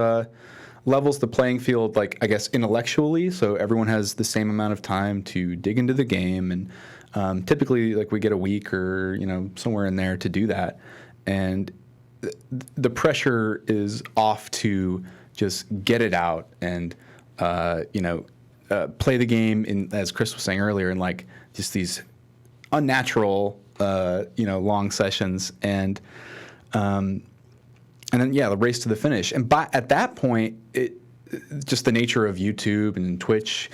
levels the playing field, like, I guess, intellectually, so everyone has the same amount of time to dig into the game, and typically, like, we get a week or, somewhere in there to do that, and the pressure is off to just get it out and, play the game in, as Chris was saying earlier, in like just these unnatural, long sessions, and then the race to the finish. And at that point, just the nature of YouTube and Twitch,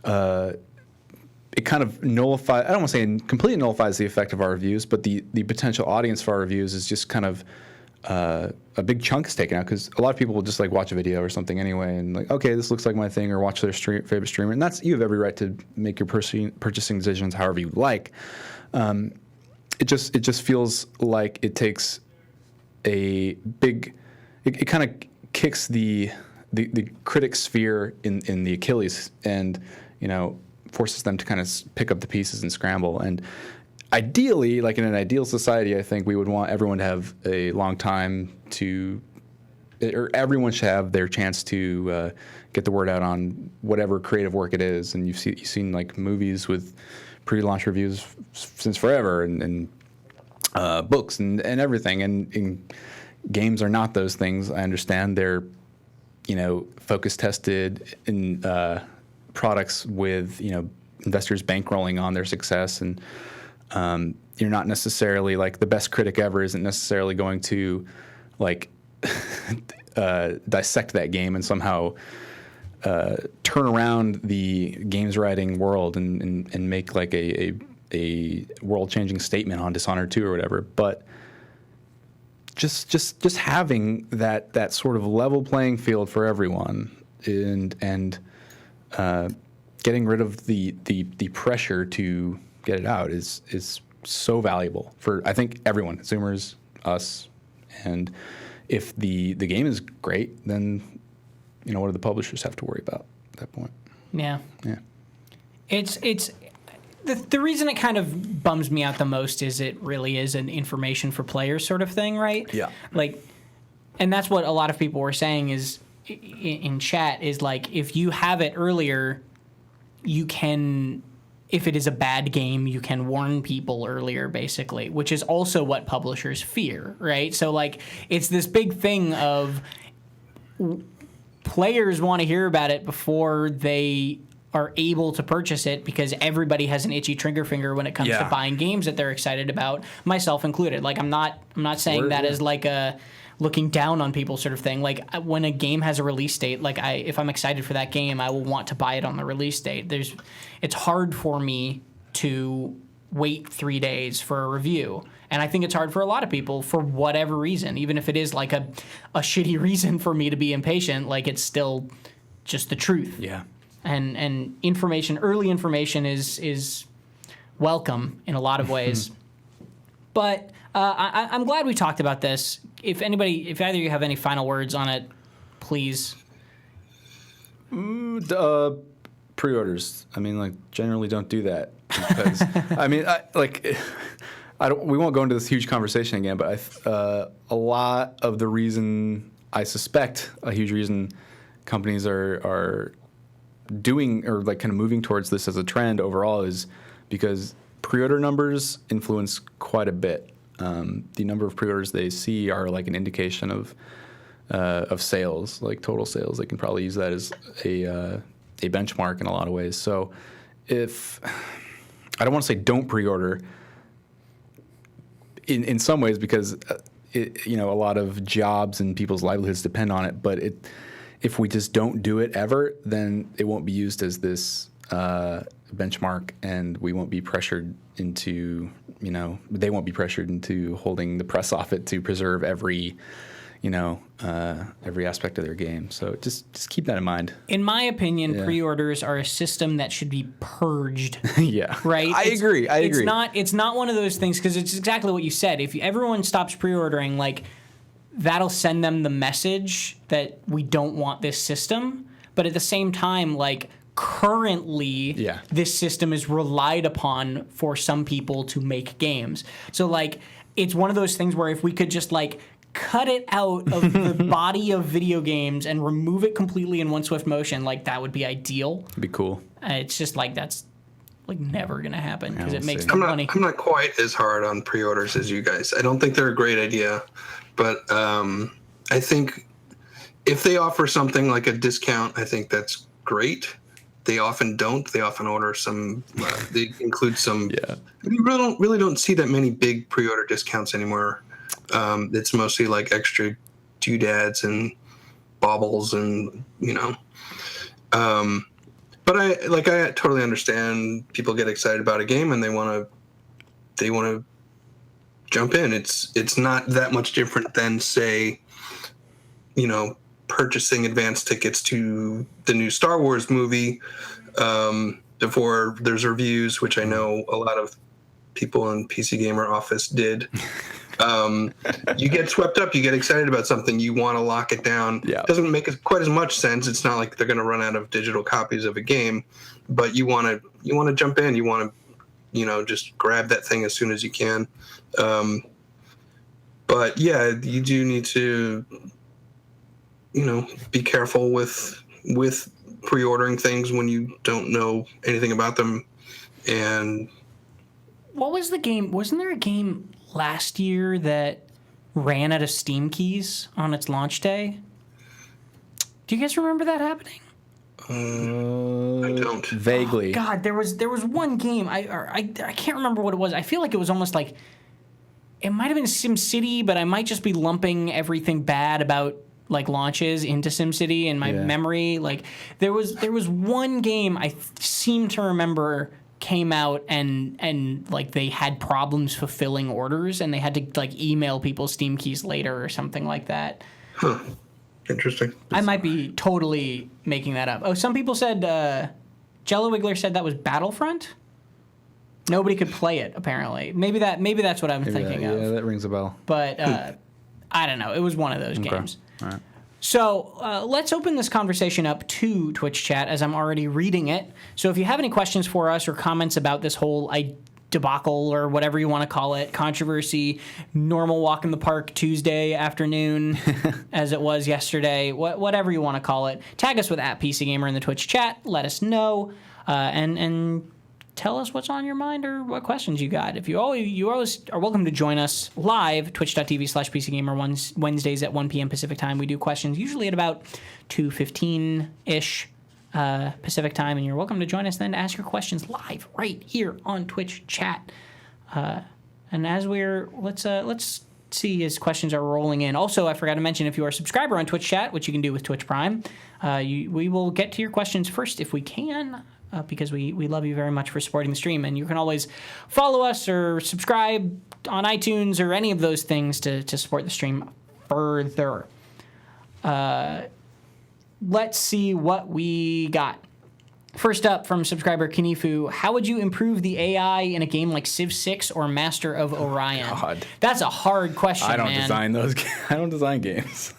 it kind of nullifies. I don't want to say completely nullifies the effect of our reviews, but the potential audience for our reviews is just kind of a big chunk is taken out, because a lot of people will just like watch a video or something anyway and like, okay, this looks like my thing, or watch their favorite streamer, and you have every right to make your purchasing decisions however you like. It just feels like it takes a big, it kind of kicks the critic sphere in the Achilles, and forces them to kind of pick up the pieces and scramble. And ideally, like in an ideal society, I think we would want everyone to have a long time to or everyone should have their chance to get the word out on whatever creative work it is. And you've seen like movies with pre-launch reviews since forever, and books and everything. And games are not those things. I understand they're, focus tested in products with, investors bankrolling on their success. And you're not necessarily like the best critic ever isn't necessarily going to like dissect that game and somehow turn around the games writing world and make like a world-changing statement on Dishonored 2 or whatever. But just having that sort of level playing field for everyone and getting rid of the pressure to get it out is so valuable for, I think, everyone, consumers, us. And if the game is great, then what do the publishers have to worry about at that point? Yeah. Yeah. It's the reason it kind of bums me out the most is it really is an information for players sort of thing, right? Yeah. Like, and that's what a lot of people were saying is in chat is like, if you have it earlier, you can, if it is a bad game, you can warn people earlier, basically, which is also what publishers fear, right? So like, it's this big thing of players want to hear about it before they are able to purchase it because everybody has an itchy trigger finger when it comes to buying games that they're excited about, myself included. Like, I'm not saying that as like a looking down on people sort of thing. Like, when a game has a release date, like if I'm excited for that game, I will want to buy it on the release date. It's hard for me to wait 3 days for a review. And I think it's hard for a lot of people for whatever reason, even if it is like a shitty reason for me to be impatient, like it's still just the truth. Yeah. And early information is welcome in a lot of ways. But I'm glad we talked about this. If either of you have any final words on it, please. Pre-orders. I mean, like, generally don't do that because I mean, we won't go into this huge conversation again, but a lot of the reason, I suspect a huge reason companies are doing or like kind of moving towards this as a trend overall is because pre-order numbers influence quite a bit. The number of pre-orders they see are like an indication of sales, like total sales. They can probably use that as a benchmark in a lot of ways. So if I don't want to say don't pre-order in some ways because a lot of jobs and people's livelihoods depend on it, but if we just don't do it ever, then it won't be used as this benchmark, and we won't be pressured into, they won't be pressured into holding the press off it to preserve every aspect of their game. So just keep that in mind. In my opinion, pre-orders are a system that should be purged. Yeah. Right? I agree. It's not one of those things, because it's exactly what you said. If everyone stops pre-ordering, like, that'll send them the message that we don't want this system. But at the same time, like, currently this system is relied upon for some people to make games. So, like, it's one of those things where if we could just, like, cut it out of the body of video games and remove it completely in one swift motion, like, that would be ideal. It'd be cool. It's just, like, that's, like, never going to happen because it makes no money. I'm not quite as hard on pre-orders as you guys. I don't think they're a great idea. But I think if they offer something like a discount, I think that's great. They often don't. They often order some. They include some. Yeah. You really don't see that many big pre-order discounts anymore. It's mostly like extra doodads and baubles and But I totally understand. People get excited about a game and they want to jump in. It's not that much different than, say, purchasing advance tickets to the new Star Wars movie before there's reviews, which I know a lot of people in PC Gamer Office did. You get swept up, you get excited about something, you want to lock it down. Yeah. It doesn't make quite as much sense. It's not like they're going to run out of digital copies of a game, but you want to jump in, you want to just grab that thing as soon as you can. But yeah, you do need to be careful with pre-ordering things when you don't know anything about them. And what was the game? Wasn't there a game last year that ran out of Steam keys on its launch day? Do you guys remember that happening? I don't. Vaguely. Oh, God, there was one game. I can't remember what it was. I feel like it was almost like it might have been SimCity, but I might just be lumping everything bad about like launches into SimCity in my memory. Like there was one game I seem to remember came out and like they had problems fulfilling orders and they had to like email people Steam keys later or something like that. Huh. Interesting. I might be totally making that up. Oh, some people said Jello Wiggler said that was Battlefront. Nobody could play it apparently. Maybe that's what I'm thinking of. Yeah, that rings a bell. But I don't know. It was one of those games. All right. So let's open this conversation up to Twitch chat as I'm already reading it. So if you have any questions for us or comments about this whole debacle or whatever you want to call it, controversy, normal walk in the park Tuesday afternoon as it was yesterday, whatever you want to call it, tag us with @PCGamer in the Twitch chat. Let us know and tell us what's on your mind or what questions you got. If you always are welcome to join us live, twitch.tv/PCGamer Wednesdays at 1 p.m. Pacific time. We do questions usually at about 2:15-ish Pacific time, and you're welcome to join us then to ask your questions live right here on Twitch chat. And as let's see as questions are rolling in. Also, I forgot to mention, if you are a subscriber on Twitch chat, which you can do with Twitch Prime, we will get to your questions first if we can. Because we love you very much for supporting the stream. And you can always follow us or subscribe on iTunes or any of those things to support the stream further. Let's see what we got. First up from subscriber Kinifu, how would you improve the AI in a game like Civ 6 or Master of Orion? God. That's a hard question, man. I don't design games.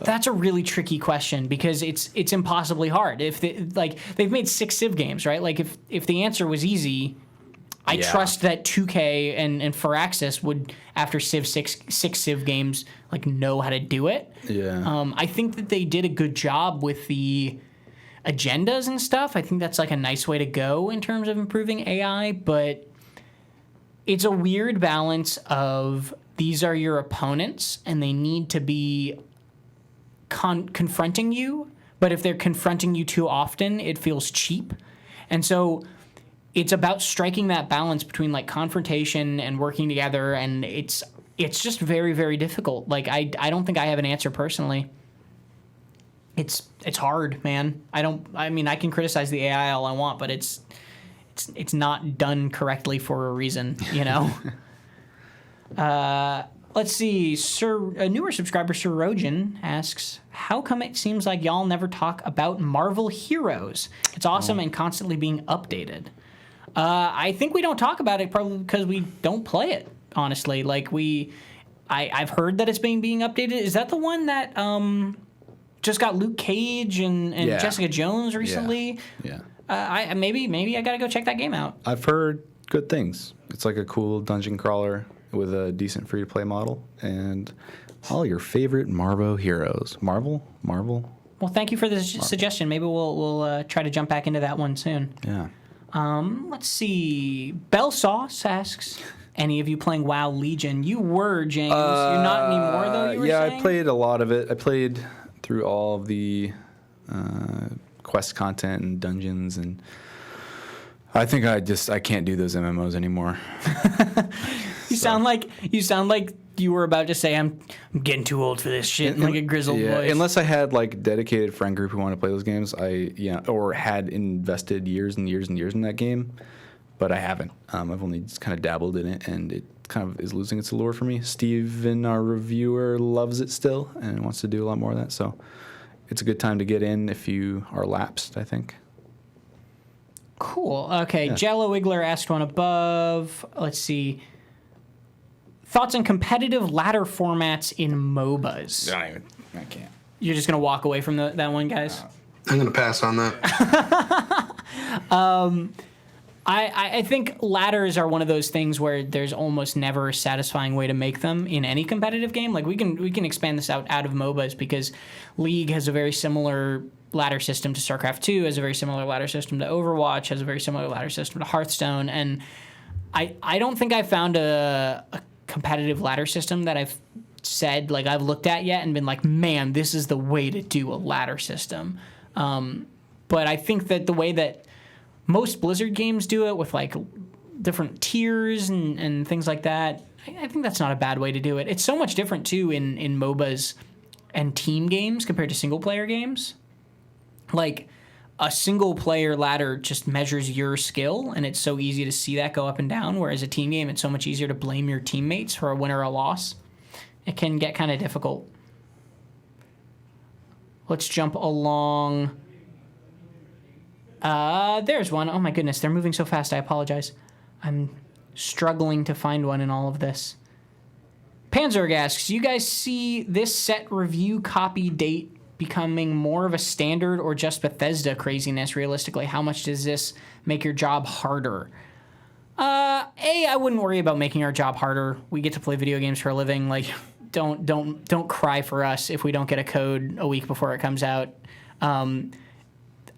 That's a really tricky question because it's impossibly hard. If they've made 6 Civ games, right? Like if the answer was easy, I trust that 2K and Firaxis would, after Civ 6 Civ games, like know how to do it. Yeah. I think that they did a good job with the agendas and stuff. I think that's like a nice way to go in terms of improving AI, but it's a weird balance of these are your opponents and they need to be confronting you, but if they're confronting you too often, it feels cheap. And so it's about striking that balance between like confrontation and working together, and it's just very, very difficult. Like I don't think I have an answer personally. It's hard, man. I mean I can criticize the AI all I want, but it's not done correctly for a reason, you know. Let's see. A newer subscriber, Sir Rojan, asks, how come it seems like y'all never talk about Marvel Heroes? It's awesome and constantly being updated. I think we don't talk about it probably because we don't play it, honestly. Like I've heard that it's being updated. Is that the one that just got Luke Cage and Jessica Jones recently? Yeah. Maybe I got to go check that game out. I've heard good things. It's like a cool dungeon crawler with a decent free-to-play model, and all your favorite Marvel heroes. Marvel? Well, thank you for the suggestion. Maybe we'll try to jump back into that one soon. Yeah. Let's see. Bell Sauce asks, any of you playing WoW Legion? You were, James. You're not anymore, though, you were saying? I played a lot of it. I played through all of the quest content and dungeons, and I think I can't do those MMOs anymore. You sound like you were about to say I'm getting too old for this shit in like a grizzled voice. Unless I had like a dedicated friend group who wanted to play those games, or had invested years and years and years in that game, but I haven't. I've only just kind of dabbled in it, and it kind of is losing its allure for me. Steven, our reviewer, loves it still and wants to do a lot more of that, so it's a good time to get in if you are lapsed, I think. Cool. Okay, yeah. Jello Wiggler asked one above. Let's see. Thoughts on competitive ladder formats in MOBAs? I can't. You're just going to walk away from that one, guys? I'm going to pass on that. I think ladders are one of those things where there's almost never a satisfying way to make them in any competitive game. Like we can expand this out of MOBAs because League has a very similar ladder system to StarCraft 2, has a very similar ladder system to Overwatch, has a very similar ladder system to Hearthstone, and I don't think I found a competitive ladder system that I've said like I've looked at yet and been like, man, this is the way to do a ladder system. But I think that the way that most Blizzard games do it with like different tiers and things like that, I think that's not a bad way to do it. It's so much different too in MOBAs and team games compared to single player games. Like a single player ladder just measures your skill and it's so easy to see that go up and down, whereas a team game it's so much easier to blame your teammates for a win or a loss. It can get kind of difficult. Let's jump along. There's one. Oh my goodness, they're moving so fast. I apologize. I'm struggling to find one in all of this. Panzerg asks, you guys see this set review copy date becoming more of a standard or just Bethesda craziness realistically? How much does this make your job harder? I wouldn't worry about making our job harder. We get to play video games for a living. Like, don't cry for us if we don't get a code a week before it comes out.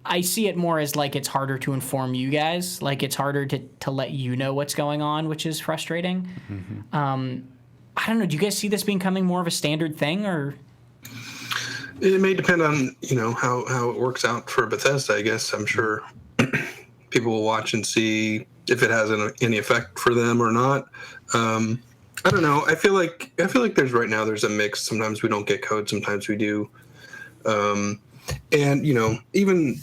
I see it more as like it's harder to inform you guys. Like it's harder to let you know what's going on, which is frustrating. Mm-hmm. I don't know. Do you guys see this becoming more of a standard thing, or? It may depend on how it works out for Bethesda. I guess I'm sure people will watch and see if it has any effect for them or not. I don't know. I feel like there's a mix. Sometimes we don't get code. Sometimes we do. And even.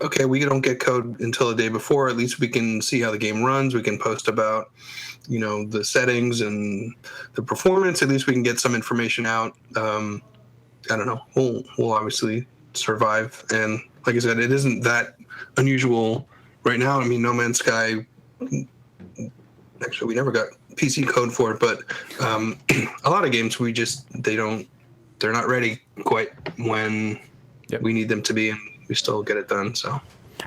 Okay, we don't get code until the day before. At least we can see how the game runs. We can post about, the settings and the performance. At least we can get some information out. I don't know. We'll obviously survive. And like I said, it isn't that unusual right now. I mean, No Man's Sky. Actually, we never got PC code for it, but a lot of games they're not ready quite when we need them to be. And we still get it done. So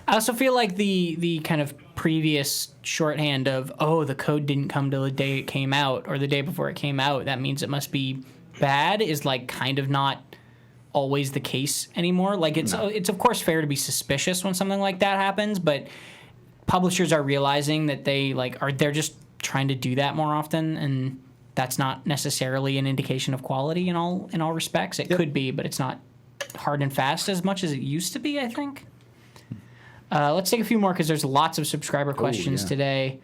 I also feel like the kind of previous shorthand of, the code didn't come till the day it came out or the day before it came out, that means it must be bad, is like kind of not always the case anymore. Like it's of course fair to be suspicious when something like that happens, but publishers are realizing that they're just trying to do that more often, and that's not necessarily an indication of quality in all respects. It could be, but it's not hard and fast as much as it used to be, I think. Let's take a few more because there's lots of subscriber questions today.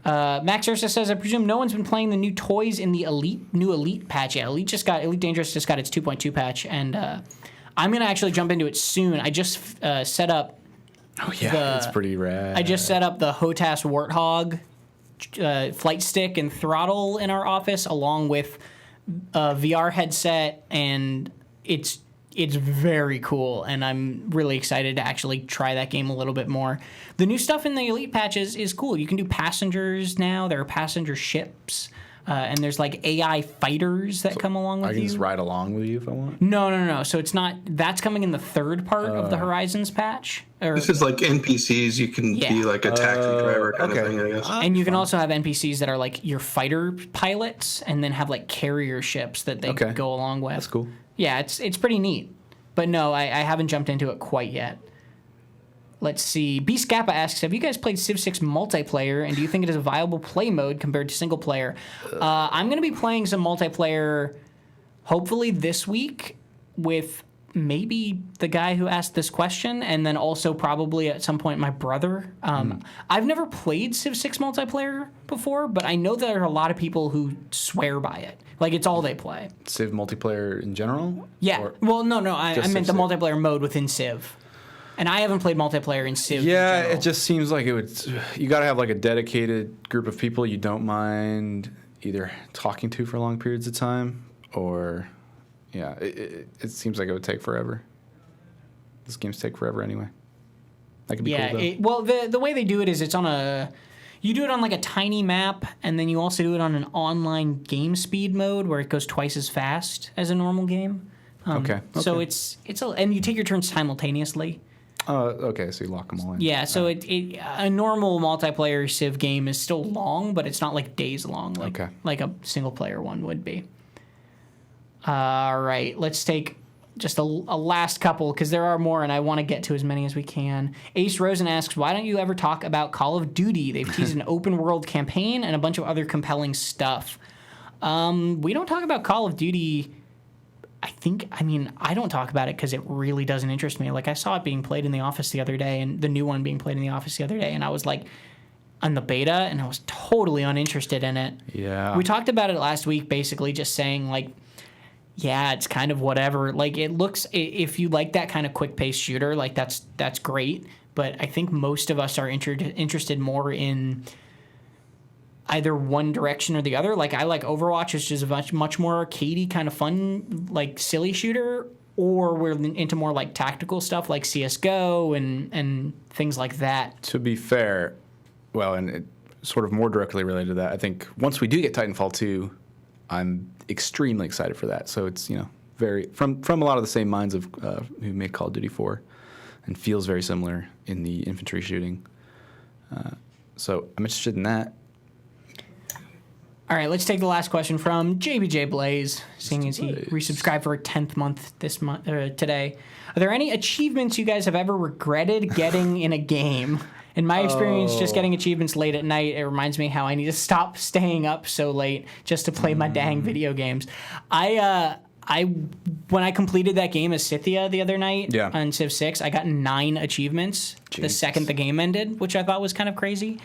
Max Ursa says, I presume no one's been playing the new toys in the new Elite patch yet. Elite Dangerous just got its 2.2 patch, and I'm going to actually jump into it soon. I just set up it's pretty rad. I just set up the HOTAS Warthog flight stick and throttle in our office along with a VR headset, and it's very cool, and I'm really excited to actually try that game a little bit more. The new stuff in the Elite patches is cool. You can do passengers now. There are passenger ships, and there's like AI fighters that come along with you. I can just ride along with you if I want? No. So it's not... That's coming in the third part of the Horizons patch. This is like NPCs. You can be like a taxi driver kind of thing, I guess. And you can also have NPCs that are like your fighter pilots and then have like carrier ships that they go along with. That's cool. Yeah, it's pretty neat. But no, I haven't jumped into it quite yet. Let's see. B. Scappa asks, have you guys played Civ 6 multiplayer, and do you think it is a viable play mode compared to single player? I'm going to be playing some multiplayer hopefully this week with maybe the guy who asked this question, and then also probably at some point my brother. I've never played Civ 6 multiplayer before, but I know there are a lot of people who swear by it. Like, it's all they play. Civ multiplayer in general? Yeah. Well, no. I meant the multiplayer mode within Civ. And I haven't played multiplayer in Civ. Yeah, it just seems like it would... You got to have, like, a dedicated group of people you don't mind either talking to for long periods of time or... Yeah, it seems like it would take forever. These games take forever anyway. That could be cool, though. The way they do it is it's on a... You do it on like a tiny map, and then you also do it on an online game speed mode where it goes twice as fast as a normal game. So it's and you take your turns simultaneously. Oh, okay. So you lock them all in. Yeah, so a normal multiplayer Civ game is still long, but it's not like days long like a single player one would be. All right, let's take just a last couple because there are more and I want to get to as many as we can. Ace Rosen asks, why don't you ever talk about Call of Duty? They've teased an open world campaign and a bunch of other compelling stuff. We don't talk about Call of Duty. I don't talk about it because it really doesn't interest me. Like, I saw it being played in the office the other day, and the new one being played in the office the other day, and I was like, on the beta, and I was totally uninterested in it. Yeah. We talked about it last week, basically just saying, like, yeah, it's kind of whatever. Like, it looks, if you like that kind of quick-paced shooter, like, that's great. But I think most of us are interested more in either one direction or the other. Like, I like Overwatch, which is a much more arcadey kind of fun, like, silly shooter. Or we're into more, like, tactical stuff like CSGO and things like that. To be fair, well, and it sort of more directly related to that, I think once we do get Titanfall 2, I'm extremely excited for that. So it's, very from a lot of the same minds of who made Call of Duty 4 and feels very similar in the infantry shooting. So I'm interested in that. All right, let's take the last question from JBJ Blaze, seeing as he resubscribed for a 10th month today. Are there any achievements you guys have ever regretted getting in a game? In my experience, just getting achievements late at night, it reminds me how I need to stop staying up so late just to play my dang video games. When I completed that game as Scythia the other night on Civ 6, I got 9 achievements the second the game ended, which I thought was kind of crazy.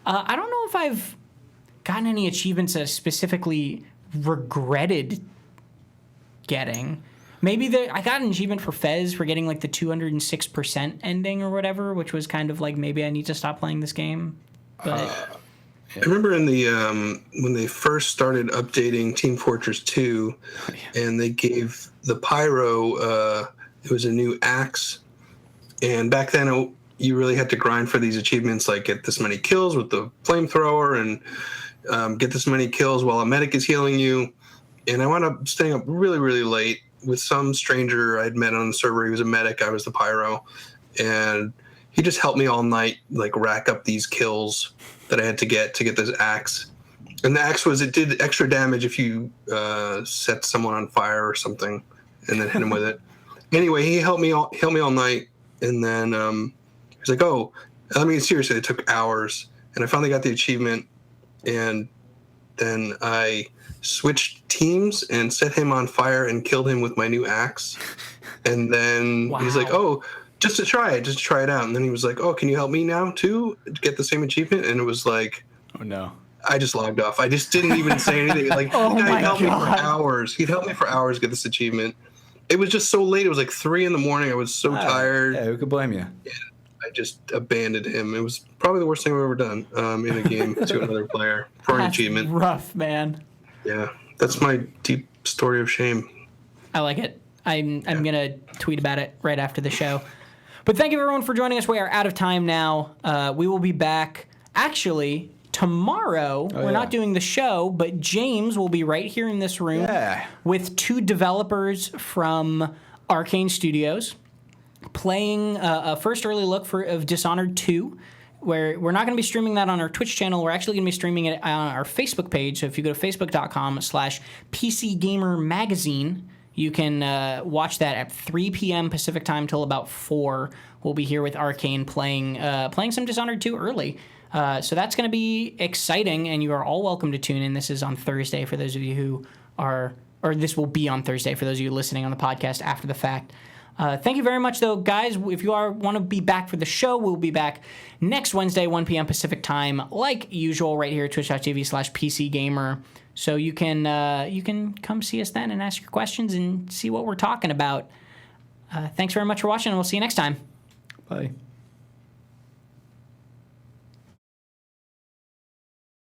I don't know if I've gotten any achievements that I specifically regretted getting. Maybe I got an achievement for Fez for getting like the 206% ending or whatever, which was kind of like maybe I need to stop playing this game. But I remember in the when they first started updating Team Fortress 2, and they gave the Pyro it was a new axe, and back then you really had to grind for these achievements, like get this many kills with the flamethrower and get this many kills while a medic is healing you. And I wound up staying up really, really late with some stranger I'd met on the server. He was a medic, I was the Pyro, and he just helped me all night, like rack up these kills that I had to get this axe. And the axe it did extra damage if you set someone on fire or something, and then hit him with it. Anyway, he helped me all night, and then he's like, "Oh, I mean, seriously, it took hours." And I finally got the achievement, and then I switched teams and set him on fire and killed him with my new axe. And then he's like, "Oh, just to try it out." And then he was like, "Oh, can you help me now too get the same achievement?" And it was like, oh no, I just logged off. I just didn't even say anything. Like, oh the guy my helped me for God. hours. He'd help me for hours to get this achievement. It was just so late. It was like 3 a.m. I was so tired. Yeah, who could blame you? Yeah, I just abandoned him. It was probably the worst thing I've ever done in a game to another player for an achievement. Rough, man. Yeah, that's my deep story of shame. I like it. I'm gonna tweet about it right after the show. But thank you everyone for joining us. We are out of time now. We will be back actually tomorrow. We're not doing the show, but James will be right here in this room with 2 developers from Arcane Studios playing a first early look of Dishonored 2. Where we're not going to be streaming that on our Twitch channel. We're actually going to be streaming it on our Facebook page. So if you go to facebook.com/PCGamerMagazine, you can watch that at 3 p.m. Pacific time till about 4. We'll be here with Arcane playing some Dishonored 2 early. So that's going to be exciting, and you are all welcome to tune in. This is on Thursday for those of you who are, or this will be on Thursday for those of you listening on the podcast after the fact. Thank you very much, though, guys. If you want to be back for the show, we'll be back next Wednesday, 1 p.m. Pacific time, like usual, right here at twitch.tv/PCGamer. So you can come see us then and ask your questions and see what we're talking about. Thanks very much for watching, and we'll see you next time. Bye.